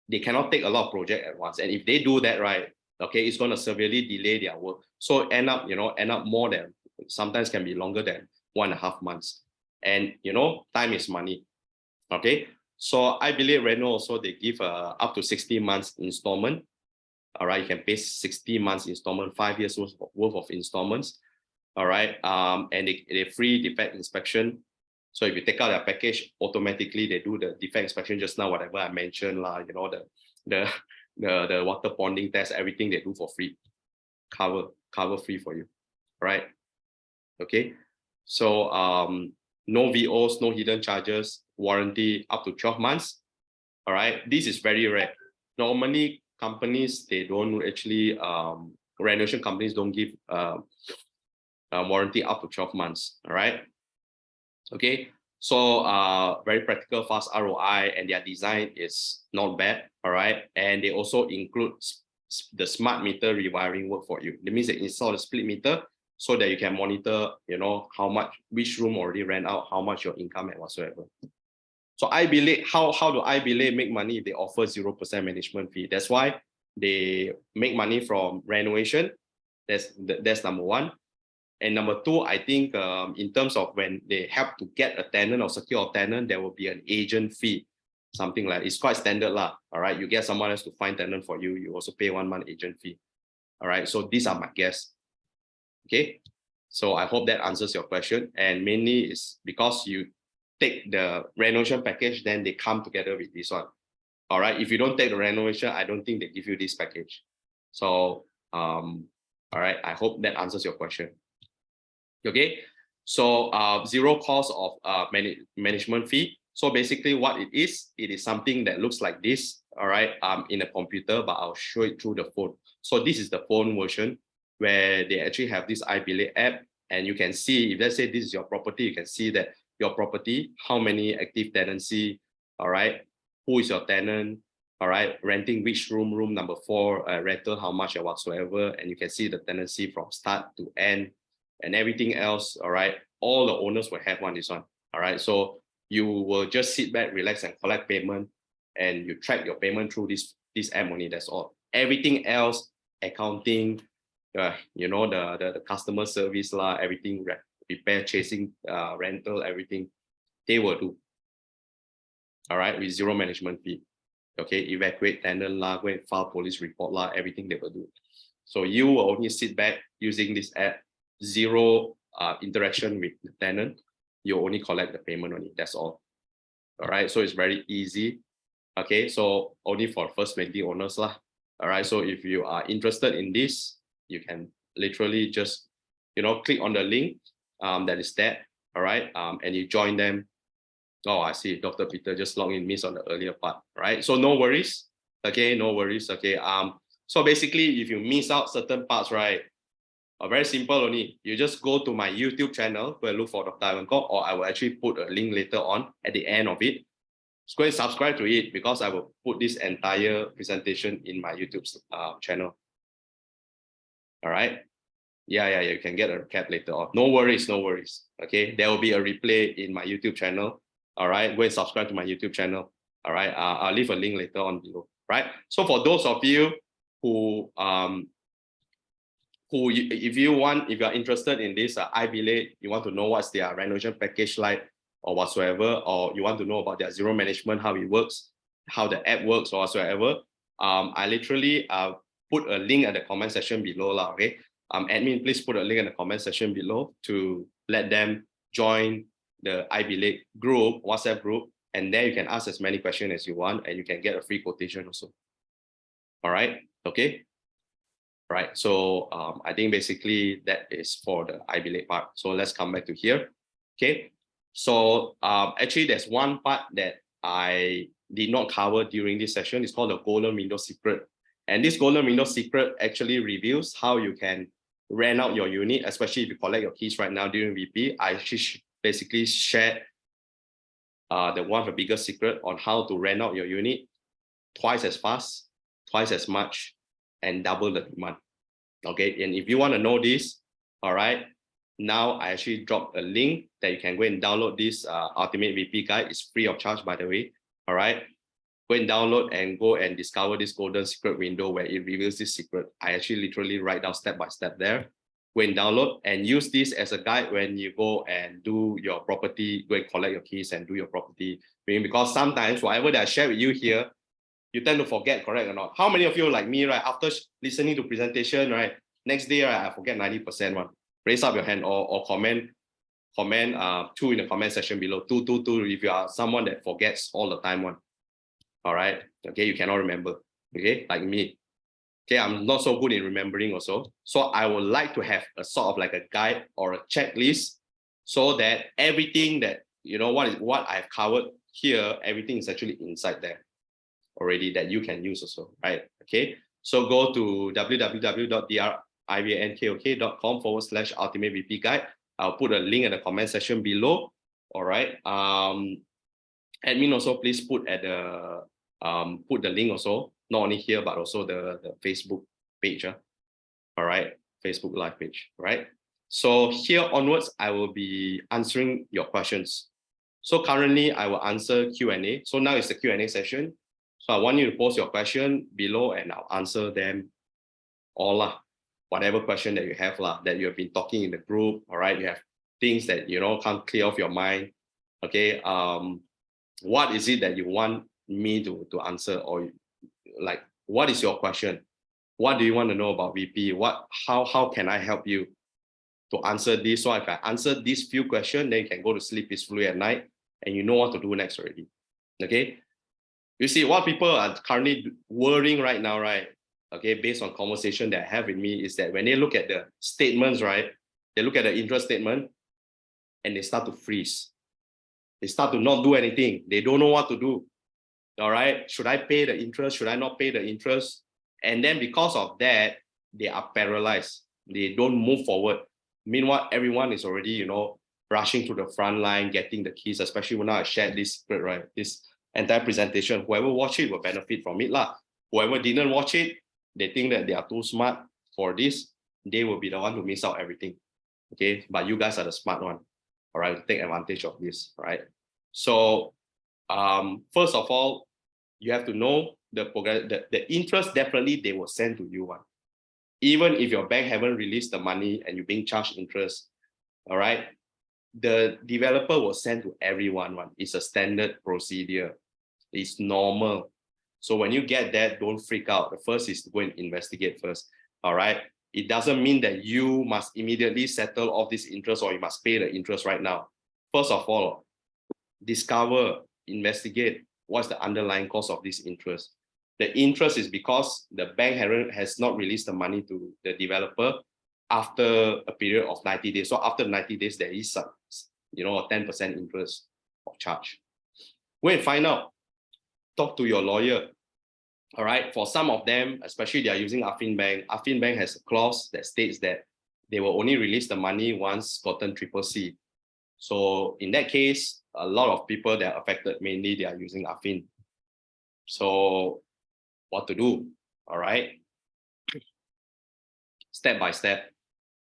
they cannot take a lot of project at once. And if they do that, right, okay, it's going to severely delay their work. So end up more than, sometimes can be longer than 1.5 months. And time is money. Okay. So I believe Reno also, they give up to 60 months installment. All right, you can pay 60 months installment, 5 years worth of installments. All right, and they free defect inspection. So if you take out their package, automatically they do the defect inspection just now, whatever I mentioned, the water ponding test, everything they do for free, cover free for you. All right. Okay. So no VOs, no hidden charges, warranty up to 12 months. All right. This is very rare. Normally, companies, they don't actually, renovation companies don't give warranty up to 12 months. All right. Okay. So very practical, fast ROI, and their design is not bad. All right. And they also include the smart meter rewiring work for you. That means they install a split meter so that you can monitor, how much, which room already ran out, how much your income and whatsoever. So I believe, how do I believe make money if they offer 0% management fee? That's why they make money from renovation. That's number one. And number two, I think in terms of when they help to get a tenant or secure a tenant, there will be an agent fee, something like, it's quite standard lah. All right, you get someone else to find tenant for you, you also pay 1 month agent fee. All right, so these are my guess. Okay, so I hope that answers your question. And mainly is because you take the renovation package, then they come together with this one. All right, if you don't take the renovation, I don't think they give you this package. So all right, I hope that answers your question. Okay, so zero cost of management fee. So basically what it is something that looks like this, all right, in a computer, but I'll show it through the phone. So this is the phone version where they actually have this iBelay app, and you can see, if let's say this is your property, you can see that your property, how many active tenancy, all right, who is your tenant, all right, renting which room number 4, rental, how much or whatsoever, and you can see the tenancy from start to end, and everything else. All right, all the owners will have this one. All right, so you will just sit back, relax, and collect payment, and you track your payment through this app only. That's all. Everything else, accounting, the customer service lah, everything, repair, chasing, rental, everything, they will do. All right, with zero management fee. Okay, evacuate tenant lah, go and file police report lah, everything they will do. So you will only sit back using this app, zero interaction with the tenant. You only collect the payment only. That's all. All right, so it's very easy. Okay, so only for first 20 owners lah. All right, so if you are interested in this, you can literally just click on the link that is there. All right, and you join them. Oh, I see, Dr. Peter just logged in, missed on the earlier part. Right, so no worries. Okay, no worries. Okay, so basically, if you miss out certain parts, right, very simple only. You just go to my YouTube channel, go and look for Dr. Ivan Kok, or I will actually put a link later on at the end of it. Just go and subscribe to it, because I will put this entire presentation in my YouTube channel. All right. Yeah, you can get a recap later on. No worries, no worries. Okay, there will be a replay in my YouTube channel. All right, go and subscribe to my YouTube channel. All right, I'll leave a link later on below. Right. So for those of you who if you are interested in this iBelay, you want to know what's their renovation package like or whatsoever, or you want to know about their zero management, how it works, how the app works or whatsoever, I literally put a link at the comment section below lah. Okay, admin, please put a link in the comment section below to let them join the iBelay group, WhatsApp group, and there you can ask as many questions as you want, and you can get a free quotation also. All right, okay. Right, so I think basically that is for the iBelay part. So let's come back to here. Okay, so actually there's one part that I did not cover during this session. It's called the golden window secret. And this golden window secret actually reveals how you can rent out your unit, especially if you collect your keys right now during VP. I basically shared the one of the biggest secret on how to rent out your unit twice as fast, twice as much, and double the demand. Okay, and if you want to know this, all right, now I actually dropped a link that you can go and download this Ultimate VP guide. It's free of charge, by the way. All right. Go and download and go and discover this golden secret window where it reveals this secret. I actually literally write down step by step there. Go and download and use this as a guide when you go and do your property, go and collect your keys and do your property. Because sometimes whatever that I share with you here, you tend to forget, correct or not? How many of you like me, right? After listening to presentation, right? Next day, right, I forget 90% one. Raise up your hand or comment two in the comment section below. Two if you are someone that forgets all the time one. All right. Okay, you cannot remember. Okay, like me. Okay, I'm not so good in remembering also. So I would like to have a sort of like a guide or a checklist so that everything that, you know, what I've covered here, everything is actually inside there already that you can use also, right? Okay, so go to www.drivankok.com/ultimate VP guide. I'll put a link in the comment section below. All right. Admin also please put at the put the link also, not only here but also the Facebook page. All right, Facebook live page. Right. So here onwards, I will be answering your questions. So currently, I will answer Q&A. So now it's the Q&A session. So I want you to post your question below and I'll answer them all. Whatever question that you have that you have been talking in the group. All right, you have things that, you know, can't clear off your mind. Okay, what is it that you want me to answer, or like what is your question? What do you want to know about VP? How can I help you to answer this? So if I answer these few questions, then you can go to sleep peacefully at night and you know what to do next already. Okay, you see what people are currently worrying right now, right? Okay, based on conversation that I have with me, is that when they look at the statements, right, they look at the interest statement and they start to freeze. They start to not do anything. They don't know what to do. All right, should I pay the interest? Should I not pay the interest? And then because of that, they are paralyzed. They don't move forward. Meanwhile, everyone is already, you know, rushing to the front line, getting the keys, especially when I shared this secret, right? This entire presentation, whoever watch it will benefit from it. Whoever didn't watch it, they think that they are too smart for this, they will be the one who miss out everything. Okay, but you guys are the smart one. All right, take advantage of this, right? So first of all, you have to know the interest. Definitely they will send to you one, even if your bank haven't released the money and you're being charged interest. All right, the developer will send to everyone one. It's a standard procedure. It's normal. So when you get that, don't freak out. The first is to go and investigate first. All right, it doesn't mean that you must immediately settle off this interest or you must pay the interest right now. First of all, discover, investigate what's the underlying cause of this interest. The interest is because the bank has not released the money to the developer after a period of 90 days. So after 90 days, there is some, you know, a 10% interest of charge. Go and find out. Talk to your lawyer. All right. For some of them, especially they are using Affin Bank. Affin Bank has a clause that states that they will only release the money once gotten CCC. So in that case, a lot of people that are affected, mainly they are using Affin. So what to do? All right. Step by step.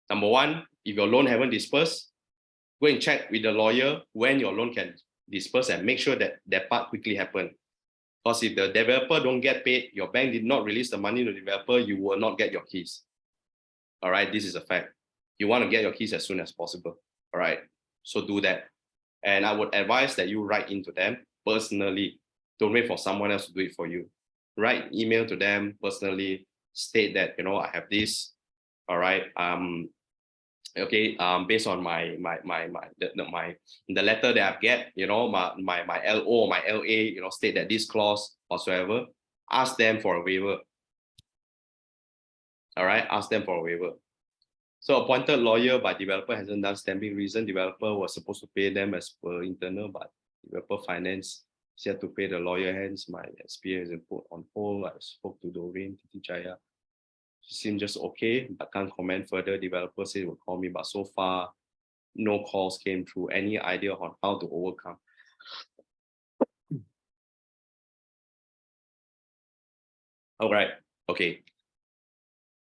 Number one, if your loan haven't dispersed, go and check with the lawyer when your loan can disperse and make sure that that part quickly happen. Because if the developer don't get paid, your bank did not release the money to the developer, you will not get your keys. All right, this is a fact. You want to get your keys as soon as possible. All right, so do that. And I would advise that you write into them personally. Don't wait for someone else to do it for you. Write email to them personally, state that, you know, I have this. All right, okay, based on the letter that I get, you know, my LO or my LA, you know, state that this clause whatsoever, ask them for a waiver. All right, ask them for a waiver. So appointed lawyer by developer hasn't done stamping reason. Developer was supposed to pay them as per internal, but developer finance said to pay the lawyer, hence my SPA is put on hold. I spoke to Doreen, Titi Jaya. She seemed just okay, but can't comment further. Developer said will call me, but so far no calls came through. Any idea on how to overcome? All right, okay.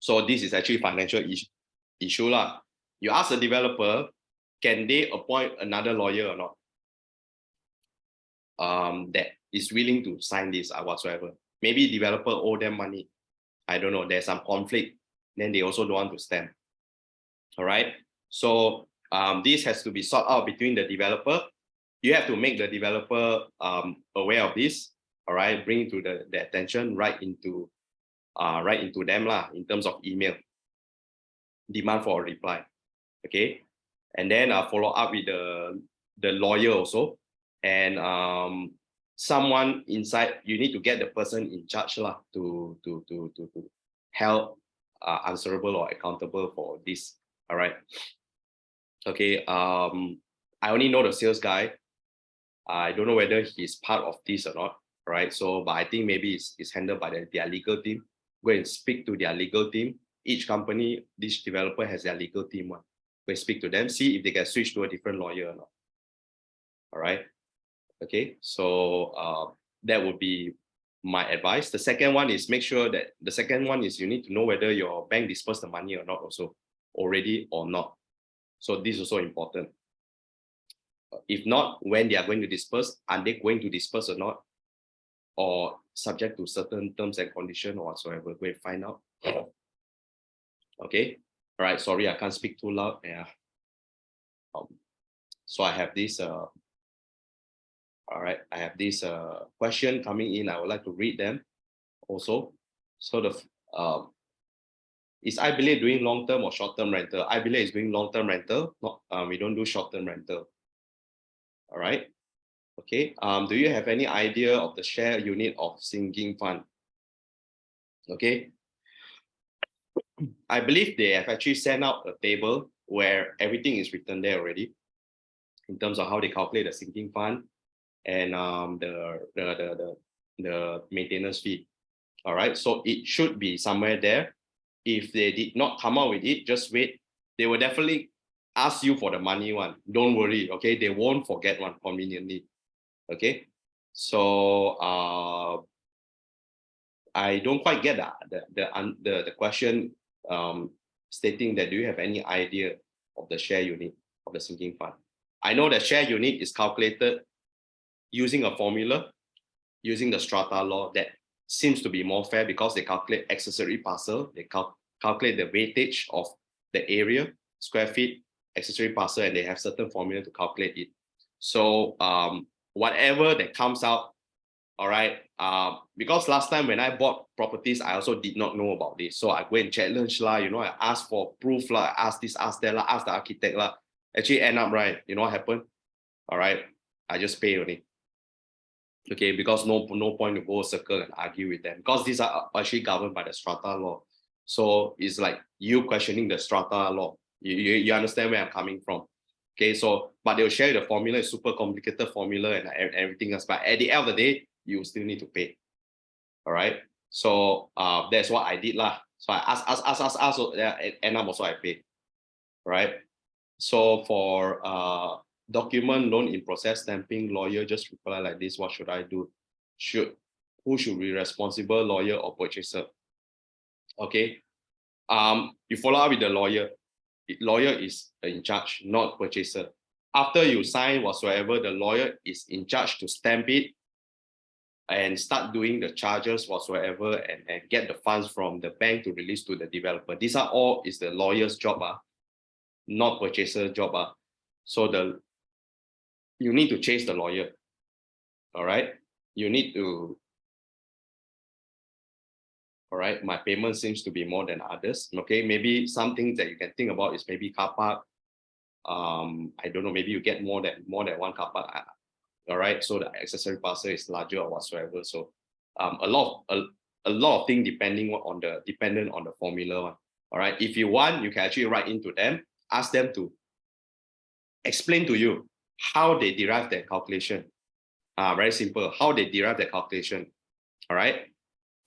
So this is actually financial issue lah. You ask the developer, can they appoint another lawyer or not? That is willing to sign this whatsoever. Maybe developer owe them money. I don't know. There's some conflict. Then they also don't want to stamp. All right. So this has to be sorted out between the developer. You have to make the developer aware of this. All right. Bring it to the attention right into them lah, in terms of email. Demand for a reply. Okay. And then follow up with the lawyer also. And someone inside, you need to get the person in charge lah, to help answerable or accountable for this. All right. Okay. I only know the sales guy. I don't know whether he's part of this or not. Right. So, but I think maybe it's handled by their legal team. Go and speak to their legal team. Each company, this developer has their legal team. Go and speak to them, see if they can switch to a different lawyer or not. All right. Okay. So that would be my advice. The second one is you need to know whether your bank dispersed the money or not also, already or not. So this is also important. If not, when they are going to disperse, are they going to disperse or not? Or subject to certain terms and conditions or whatsoever, go and find out. Okay. All right. Sorry, I can't speak too loud. Yeah. So I have this. All right. I have this question coming in. I would like to read them also. So is I believe doing long-term or short-term rental? I believe it's doing long-term rental. Not, we don't do short-term rental. All right. Okay. Do you have any idea of the share unit of sinking fund? Okay. I believe they have actually sent out a table where everything is written there already, in terms of how they calculate the sinking fund and the maintenance fee. All right. So it should be somewhere there. If they did not come out with it, just wait. They will definitely ask you for the money one. Don't worry. Okay. They won't forget one conveniently. Okay. So I don't quite get the question stating that do you have any idea of the share unit of the sinking fund? I know the share unit is calculated using a formula, using the strata law that seems to be more fair because they calculate accessory parcel, they calculate the weightage of the area, square feet, accessory parcel, and they have certain formula to calculate it. So whatever that comes out, all right, because last time when I bought properties, I also did not know about this. So I go and challenge lah, I asked for proof lah, I asked this, asked that lah, asked the architect lah. Actually end up right, you know what happened? All right, I just pay only. Okay, because no point to go circle and argue with them because these are actually governed by the strata law. So it's like you questioning the strata law. You understand where I'm coming from. Okay, so but they'll share the formula, it's super complicated formula and everything else. But at the end of the day, you still need to pay. All right. So that's what I did lah. So I ask, so end up also I pay. All right. So for document loan in process stamping, lawyer just reply like this. What should I do? Who should be responsible, lawyer or purchaser? Okay. You follow up with the lawyer. The lawyer is in charge, not purchaser. After you sign whatsoever, the lawyer is in charge to stamp it and start doing the charges whatsoever and get the funds from the bank to release to the developer. These are all is the lawyer's job, not purchaser job. So you need to chase the lawyer. All right. You need to. All right. My payment seems to be more than others. Okay. Maybe some things that you can think about is maybe car park. I don't know. Maybe you get more than one car park. All right. So the accessory parcel is larger or whatsoever. So a lot of things dependent on the formula one. All right. If you want, you can actually write into them, ask them to explain to you how they derive that calculation. Very simple. How they derive that calculation. All right.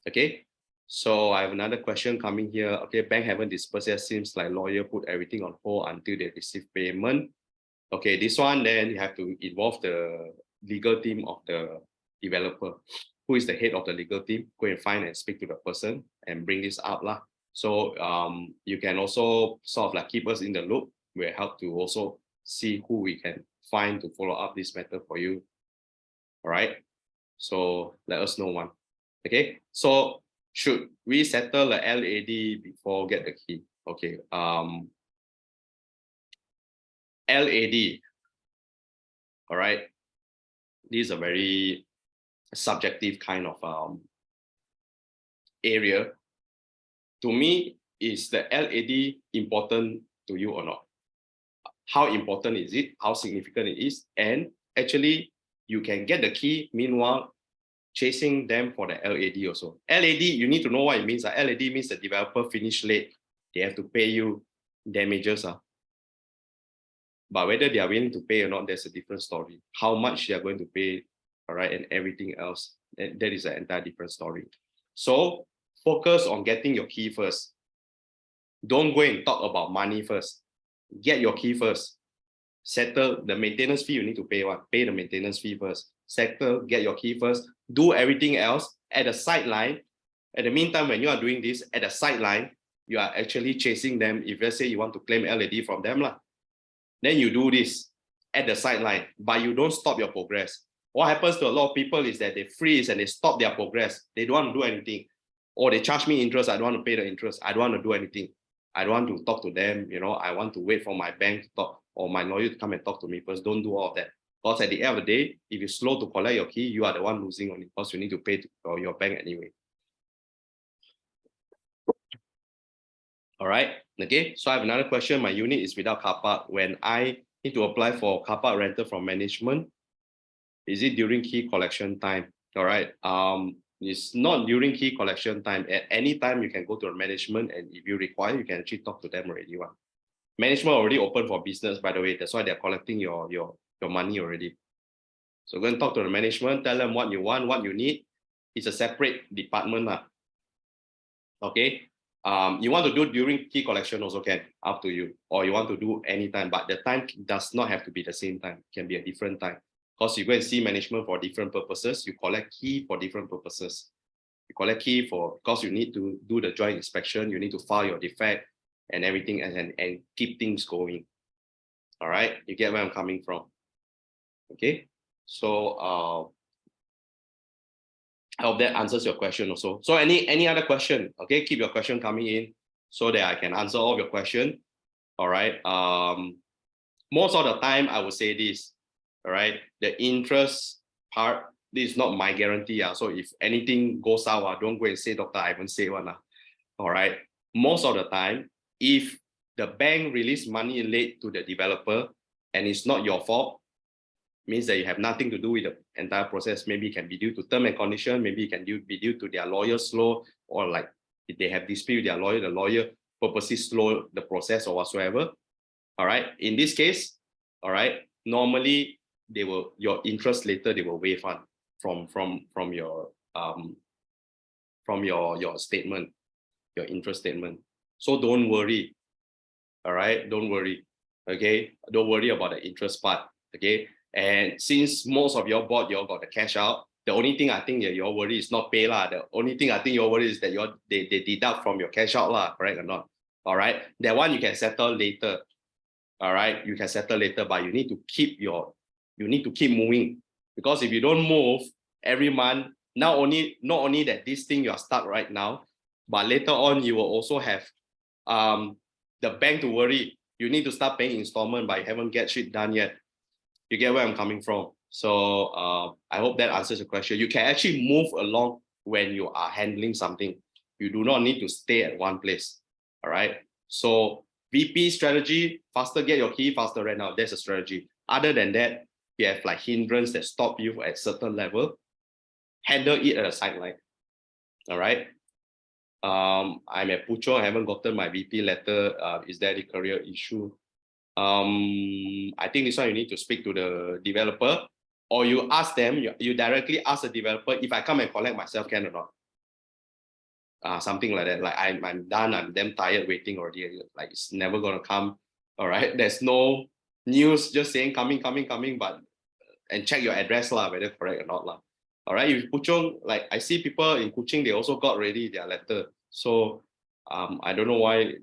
Okay. So I have another question coming here. Okay, bank haven't dispersed yet. Seems like lawyer put everything on hold until they receive payment. Okay, this one then you have to involve the legal team of the developer. Who is the head of the legal team? Go and find and speak to the person and bring this up lah. So you can also sort of like keep us in the loop. We'll help to also see who we can find to follow up this matter for you. All right. So let us know one. Okay. So should we settle the LAD before get the key? Okay. LAD. All right. This is a very subjective kind of area. To me, is the LAD important to you or not? How important is it? How significant it is? And actually, you can get the key, meanwhile, chasing them for the LAD also. LAD, you need to know what it means. LAD means the developer finished late. They have to pay you damages. But whether they are willing to pay or not, there's a different story. How much they are going to pay, all right, and everything else, that is an entire different story. So focus on getting your key first. Don't go and talk about money first. Get your key first. Settle the maintenance fee, you need to pay what? Pay the maintenance fee first. Settle, get your key first. Do everything else at the sideline. At the meantime, when you are doing this at the sideline, you are actually chasing them. If let's say you want to claim LAD from them, then you do this at the sideline, but you don't stop your progress. What happens to a lot of people is that they freeze and they stop their progress. They don't want to do anything. Or they charge me interest, I don't want to pay the interest. I don't want to do anything. I don't want to talk to them. I want to wait for my bank to talk or my lawyer to come and talk to me first. Don't do all of that. Because at the end of the day, if you're slow to collect your key, you are the one losing on it because you need to pay for your bank anyway. All right. Okay. So I have another question. My unit is without car park. When I need to apply for car park rental from management, is it during key collection time? All right. It's not during key collection time. At any time, you can go to the management, and if you require, you can actually talk to them already. Management already open for business, by the way. That's why they're collecting your money already. So go and talk to the management, tell them what you want, what you need. It's a separate department. Okay. You want to do during key collection also can, up to you. Or you want to do anytime, but the time does not have to be the same time. It can be a different time. Because you go and see management for different purposes, you collect key for different purposes. You collect key because you need to do the joint inspection, you need to file your defect and everything and keep things going. All right, you get where I'm coming from. Okay, so I hope that answers your question also. So any other question? Okay, keep your question coming in so that I can answer all your question. All right. Most of the time I would say this. All right, the interest part, this is not my guarantee. So if anything goes out, don't go and say Dr. Ivan say one. All right. Most of the time, if the bank release money late to the developer and it's not your fault, means that you have nothing to do with the entire process. Maybe it can be due to term and condition, maybe it can be due to their lawyer slow, or like if they have dispute with their lawyer, the lawyer purposely slow the process or whatsoever. All right. In this case, all right, normally they will, your interest later they will waive on from your statement, your interest statement. So don't worry. All right, don't worry. Okay, don't worry about the interest part. Okay, and since most of your board, you all got the cash out, the only thing I think that your worry is not pay lah. The only thing I think your worry is that they deduct from your cash out lah, correct or not? All right, that one you can settle later. All right, you can settle later, but you need to keep moving, because if you don't move every month, not only that this thing you are stuck right now, but later on you will also have the bank to worry. You need to start paying installment, but you haven't get shit done yet. You get where I'm coming from? So I hope that answers the question. You can actually move along when you are handling something. You do not need to stay at one place. All right. So VP strategy, faster get your key, faster rent out. That's a strategy. Other than that, you have like hindrance that stop you at certain level. Handle it at a sideline. All right. I'm at Puchong, I haven't gotten my VP letter. Is that a career issue? I think this one you need to speak to the developer, or you ask them, you directly ask the developer, if I come and collect myself, can or not? Something like that. Like I'm done, I'm damn tired waiting already. Like it's never gonna come. All right. There's no news just saying coming, but and check your address lah, whether correct or not lah. All right. If Puchong, like I see people in Kuching, they also got ready their letter. So I don't know why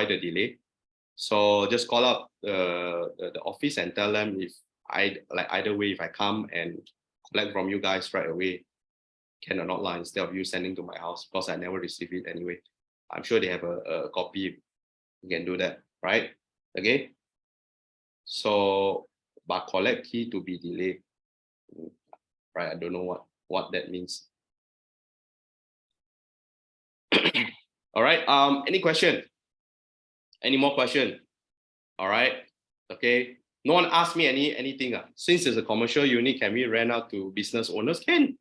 the delay. So just call up the office and tell them if either way, if I come and collect from you guys right away. Can or not lie, instead of you sending to my house, because I never receive it anyway. I'm sure they have a copy. You can do that, right? Okay. So, but collect key to be delayed. Right, I don't know what that means. All right. Any question? Any more question? All right. Okay. No one asked me anything. Since it's a commercial unit, can we rent out to business owners? Can.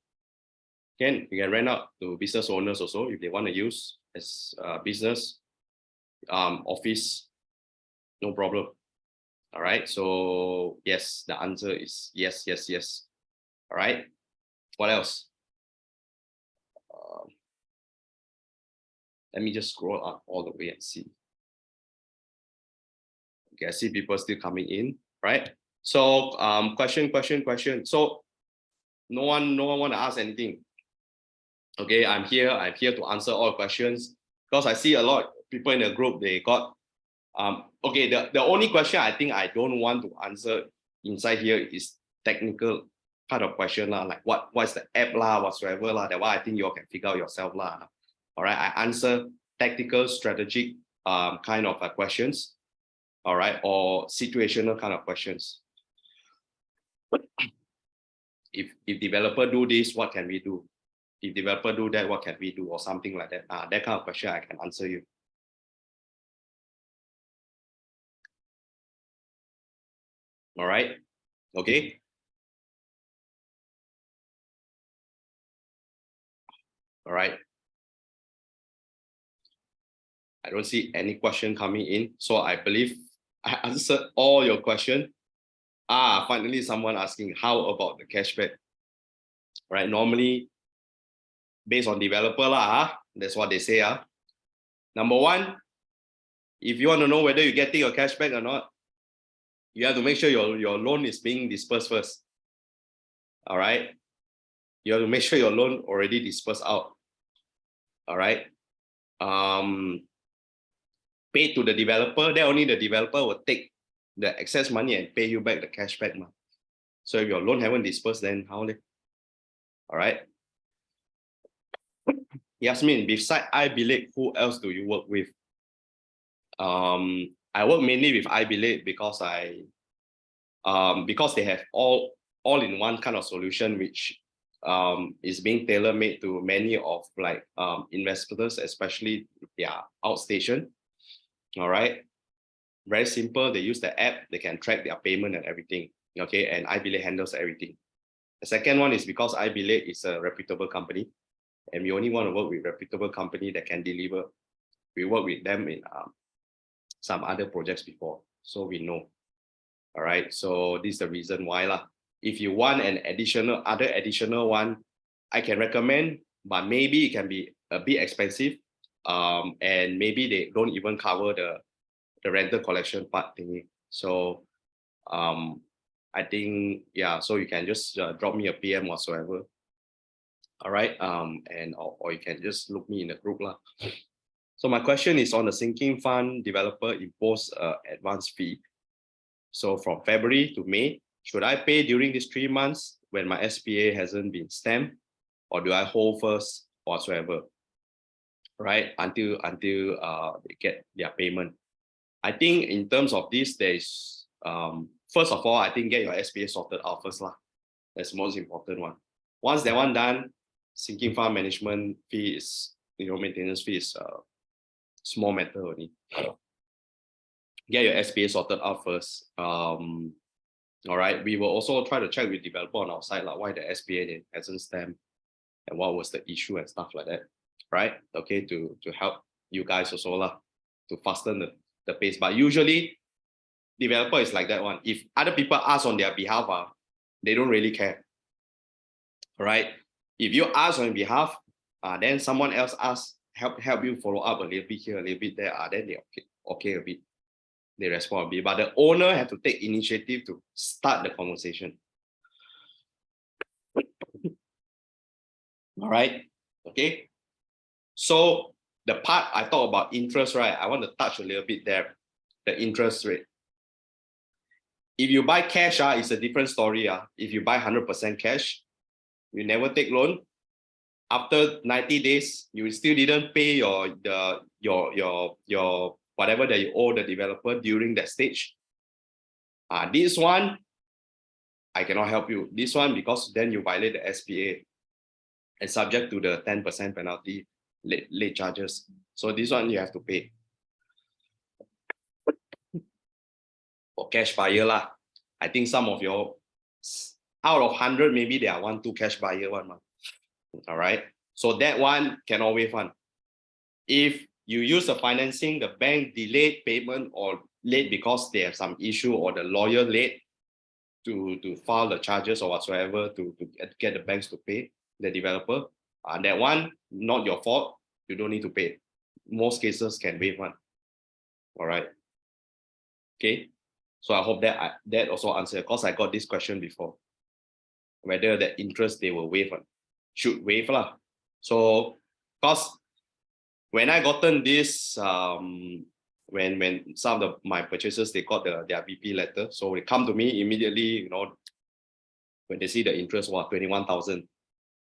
You can rent out to business owners also if they want to use as business office. No problem. All right. So yes, the answer is yes, yes, yes. All right. What else? Let me just scroll up all the way and see. Okay, I see people still coming in, right? So question. So no one want to ask anything. Okay, I'm here to answer all questions, because I see a lot of people in the group, they got okay, the only question I think I don't want to answer inside here is technical kind of question lah, like what's the app lah, whatsoever lah. That one I think you all can figure out yourself lah. All right, I answer tactical, strategic kind of questions. All right, or situational kind of questions. If developer do this, what can we do? If developer do that, what can we do? Or something like that. That kind of question I can answer you. All right. Okay. All right. I don't see any question coming in, so I believe I answered all your questions. Finally, someone asking how about the cashback? Right. Normally, based on developer lah, that's what they say. Number one, if you want to know whether you're getting your cashback or not, you have to make sure your loan is being dispersed first. All right. You have to make sure your loan already dispersed out. All right. Pay to the developer, then only the developer will take the excess money and pay you back the cashback. So if your loan haven't dispersed, then how? All right. Yasmin, besides iBillate, who else do you work with? I work mainly with iBillate because because they have all in one kind of solution, which is being tailor-made to many of like investors, especially their outstation. All right, very simple. They use the app, they can track their payment and everything. Okay, and iBillate handles everything. The second one is because iBillate is a reputable company, and we only want to work with reputable company that can deliver. We work with them in some other projects before, so we know. All right, so this is the reason why lah. If you want an additional one, I can recommend, but maybe it can be a bit expensive, and maybe they don't even cover the rental collection part thingy. So I think, yeah, so you can just drop me a PM whatsoever. All right, and or you can just look me in the group lah. So my question is on the sinking fund developer impose advance fee. So from February to May, should I pay during these 3 months when my SPA hasn't been stamped, or do I hold first whatsoever? Right, until they get their payment. I think in terms of this, there is first of all, I think get your SPA sorted out first lah. That's the most important one. Once that one done, sinking fund management fee is, maintenance fee is small matter only. Get your SPA sorted out first. All right, we will also try to check with developer on our side like why the SPA hasn't stamped and what was the issue and stuff like that. Right? Okay, to help you guys also lah, to fasten the pace. But usually developer is like that one. If other people ask on their behalf, they don't really care. All right. If you ask on behalf, then someone else asks, help you follow up a little bit here, a little bit there, then they okay a bit. They respond a bit. But the owner have to take initiative to start the conversation. All right. Okay. So the part I talk about interest, right? I want to touch a little bit there. The interest rate. If you buy cash, it's a different story. If you buy 100% cash, you never take loan. After 90 days, you still didn't pay your whatever that you owe the developer during that stage. This one, I cannot help you. This one, because then you violate the SPA and subject to the 10% penalty late charges. So this one you have to pay. For cash buyer lah, I think some of your, out of 100, maybe there are 1, 2 cash buyer one. All right. So that one cannot waive one. If you use the financing, the bank delayed payment or late because they have some issue or the lawyer late to file the charges or whatsoever to get the banks to pay the developer, that one, not your fault. You don't need to pay. Most cases can waive one. All right. Okay. So I hope that that also answered, because I got this question before, whether the interest they will waive one. Should waive lah. So because when I gotten this, when some of my purchasers, they got their BP letter, so they come to me immediately, you know, when they see the interest, what, 21,000,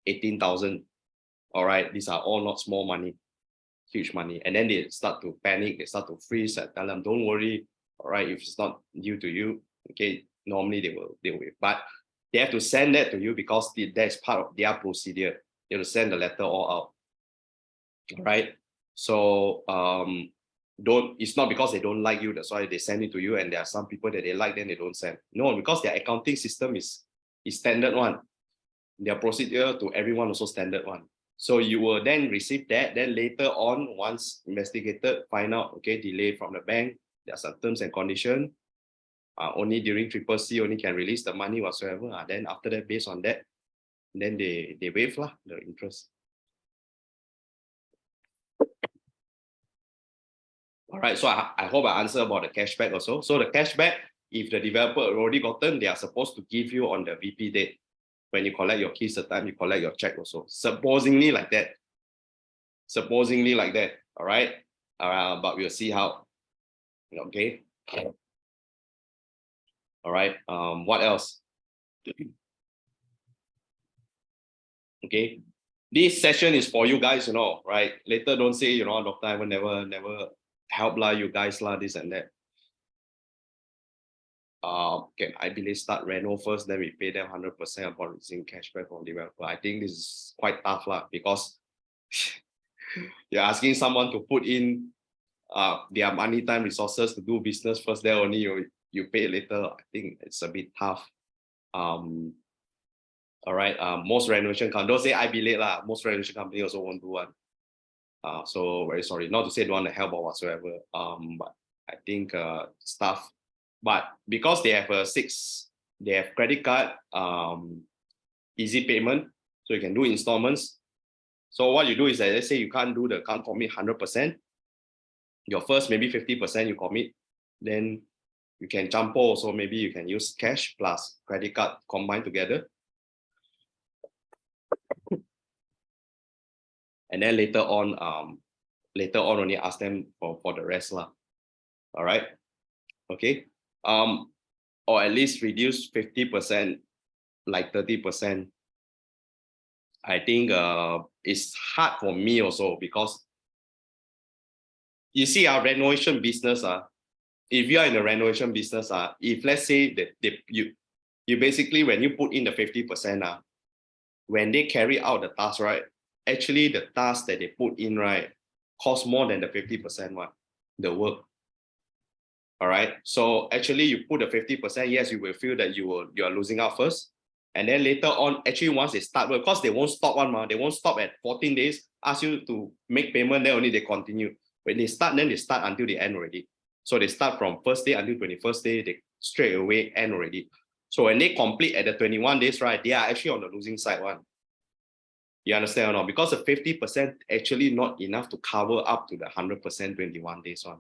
18,000. All right, these are all not small money, huge money. And then they start to panic, they start to freeze. I tell them, don't worry. All right, if it's not due to you, okay, normally they will waive. But they have to send that to you because that's part of their procedure. They will send the letter all out. All right. So it's not because they don't like you, that's why they send it to you. And there are some people that they like, then they don't send. No, because their accounting system is standard one. Their procedure to everyone also standard one. So you will then receive that. Then later on, once investigated, find out, okay, delay from the bank. There are some terms and conditions. Only during CCC only can release the money whatsoever. Then after that, based on that, then they waive lah, the interest. All right, so I hope I answered about the cashback also. So the cashback, if the developer already gotten, they are supposed to give you on the VP date. When you collect your keys, the time you collect your check also. Supposingly like that. Supposingly like that. All right. But we'll see how. Okay. All right. What else? Okay. This session is for you guys, you know, right? Later don't say, you know, Dr. Ivan never help lah, you guys lah, this and that. Can I believe start reno first, then we pay them 100% upon receiving cashback from developer? I think this is quite tough lah, because you're asking someone to put in their money, time, resources to do business first, then only you pay later. I think it's a bit tough. All right. Most renovation companies, don't say I be late lah. Most renovation companies also won't do one. So very sorry. Not to say don't want to help or whatsoever. But I think stuff. But because they have they have credit card, easy payment, so you can do installments. So what you do is that, let's say you can't commit 100%. Your first maybe 50% you commit, then you can jump also. Maybe you can use cash plus credit card combined together. And then later on only ask them for the rest lah. All right. Okay. Or at least reduce 50%, like 30%. I think it's hard for me also, because you see our renovation business, if you are in the renovation business, if let's say that you basically, when you put in the 50%, when they carry out the task, right, actually the task that they put in, right, cost more than the 50% one, the work. All right. So actually you put the 50%, yes, you will feel that you are losing out first. And then later on, actually once they start, because they won't stop one, they won't stop at 14 days, ask you to make payment, then only they continue. When they start, then they start until the end already. So they start from first day until 21st day, they straight away end already. So when they complete at the 21 days, right, they are actually on the losing side one. You understand or not? Because the 50% actually not enough to cover up to the 100% 21 days one.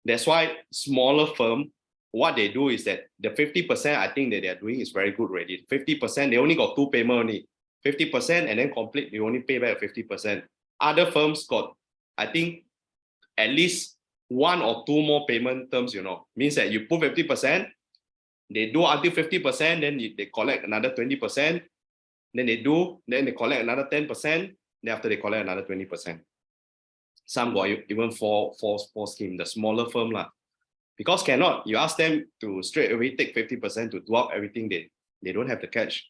That's why smaller firm, what they do is that the 50% I think that they are doing is very good already. 50%, they only got 2 payments only. 50% and then complete, you only pay back 50%. Other firms got, I think, at least 1 or 2 more payment terms, you know. Means that you put 50%, they do until 50%, then they collect another 20%. then they collect another 10%, then after they collect another 20%. Some got even four scheme, the smaller firm lah. Because cannot, you ask them to straight away take 50% to do up everything, they don't have the cash.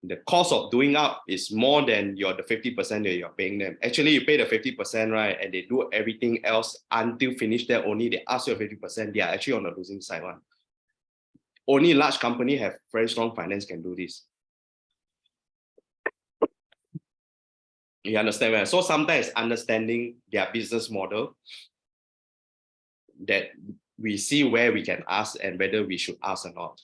The cost of doing up is more than the 50% that you're paying them. Actually, you pay the 50%, right? And they do everything else until finish there only. They ask you 50%. They are actually on the losing side one. Only large company have very strong finance can do this. You understand, right? So sometimes understanding their business model that we see where we can ask and whether we should ask or not.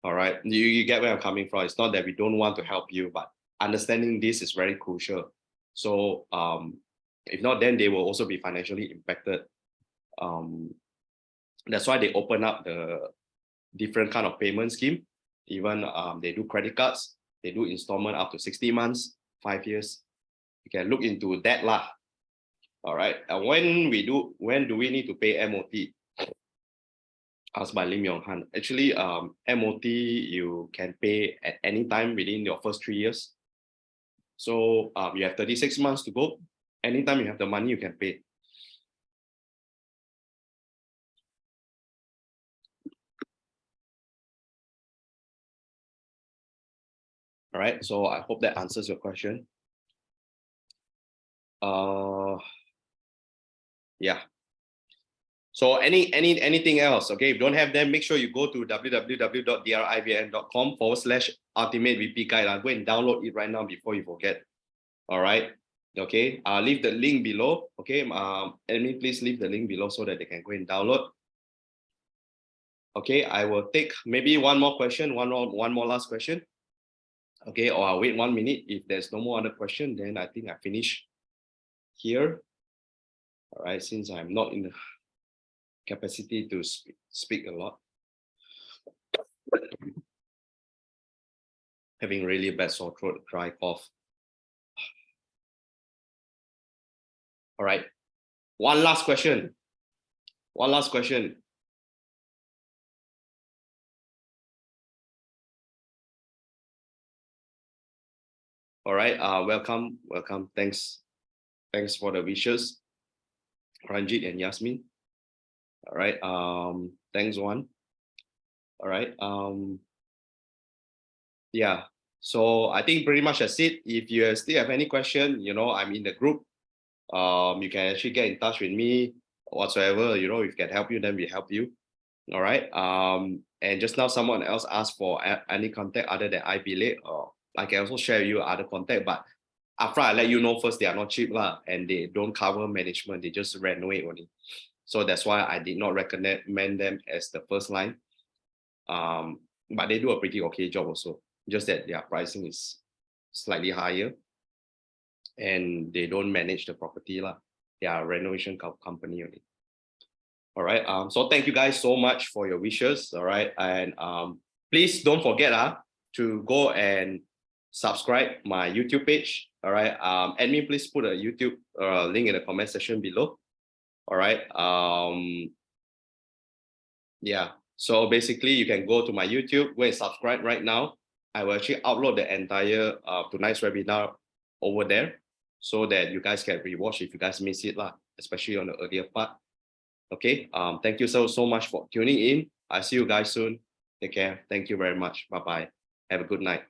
All right, you get where I'm coming from. It's not that we don't want to help you, but understanding this is very crucial. So if not, then they will also be financially impacted. That's why they open up the different kind of payment scheme. Even they do credit cards, they do installment up to 60 months, 5 years. You can look into that lah. All right, when do we need to pay MOT? Asked by Lim Yong Han. Actually, MOT you can pay at any time within your first 3 years. So you have 36 months to go. Anytime you have the money, you can pay. All right, so I hope that answers your question. Yeah. So anything else? Okay, if you don't have them, make sure you go to www.drivn.com/ultimate VP guide. I'll go and download it right now before you forget. All right. Okay. I'll leave the link below. Okay. Admin, please leave the link below so that they can go and download. Okay. I will take maybe one more question, one more last question. Okay. Or I'll wait 1 minute. If there's no more other question, then I think I finish here. All right. Since I'm not in the capacity to speak a lot. Having really bad sore throat, dry cough. All right. One last question. All right. Welcome. Thanks for the wishes, Ranjit and Yasmin. All right. Thanks, Juan. All right. Yeah. So I think pretty much that's it. If you still have any question, I'm in the group. You can actually get in touch with me whatsoever. If we can help you, then we help you. All right. And just now someone else asked for any contact other than IBLate, or I can also share you other contact, but after I let you know first, they are not cheap lah, and they don't cover management. They just renovate only. So that's why I did not recommend them as the first line. But they do a pretty okay job also. Just that their pricing is slightly higher, and they don't manage the property lah. They are a renovation company only. All right. So thank you guys so much for your wishes. All right, and please don't forget to go and subscribe my YouTube page. All right. Admin, please put a YouTube link in the comment section below. All right. Yeah. So basically, you can go to my YouTube, go and subscribe right now. I will actually upload the entire tonight's webinar over there, so that you guys can rewatch if you guys miss it lah, especially on the earlier part. Okay. Thank you so much for tuning in. I'll see you guys soon. Take care. Thank you very much. Bye bye. Have a good night.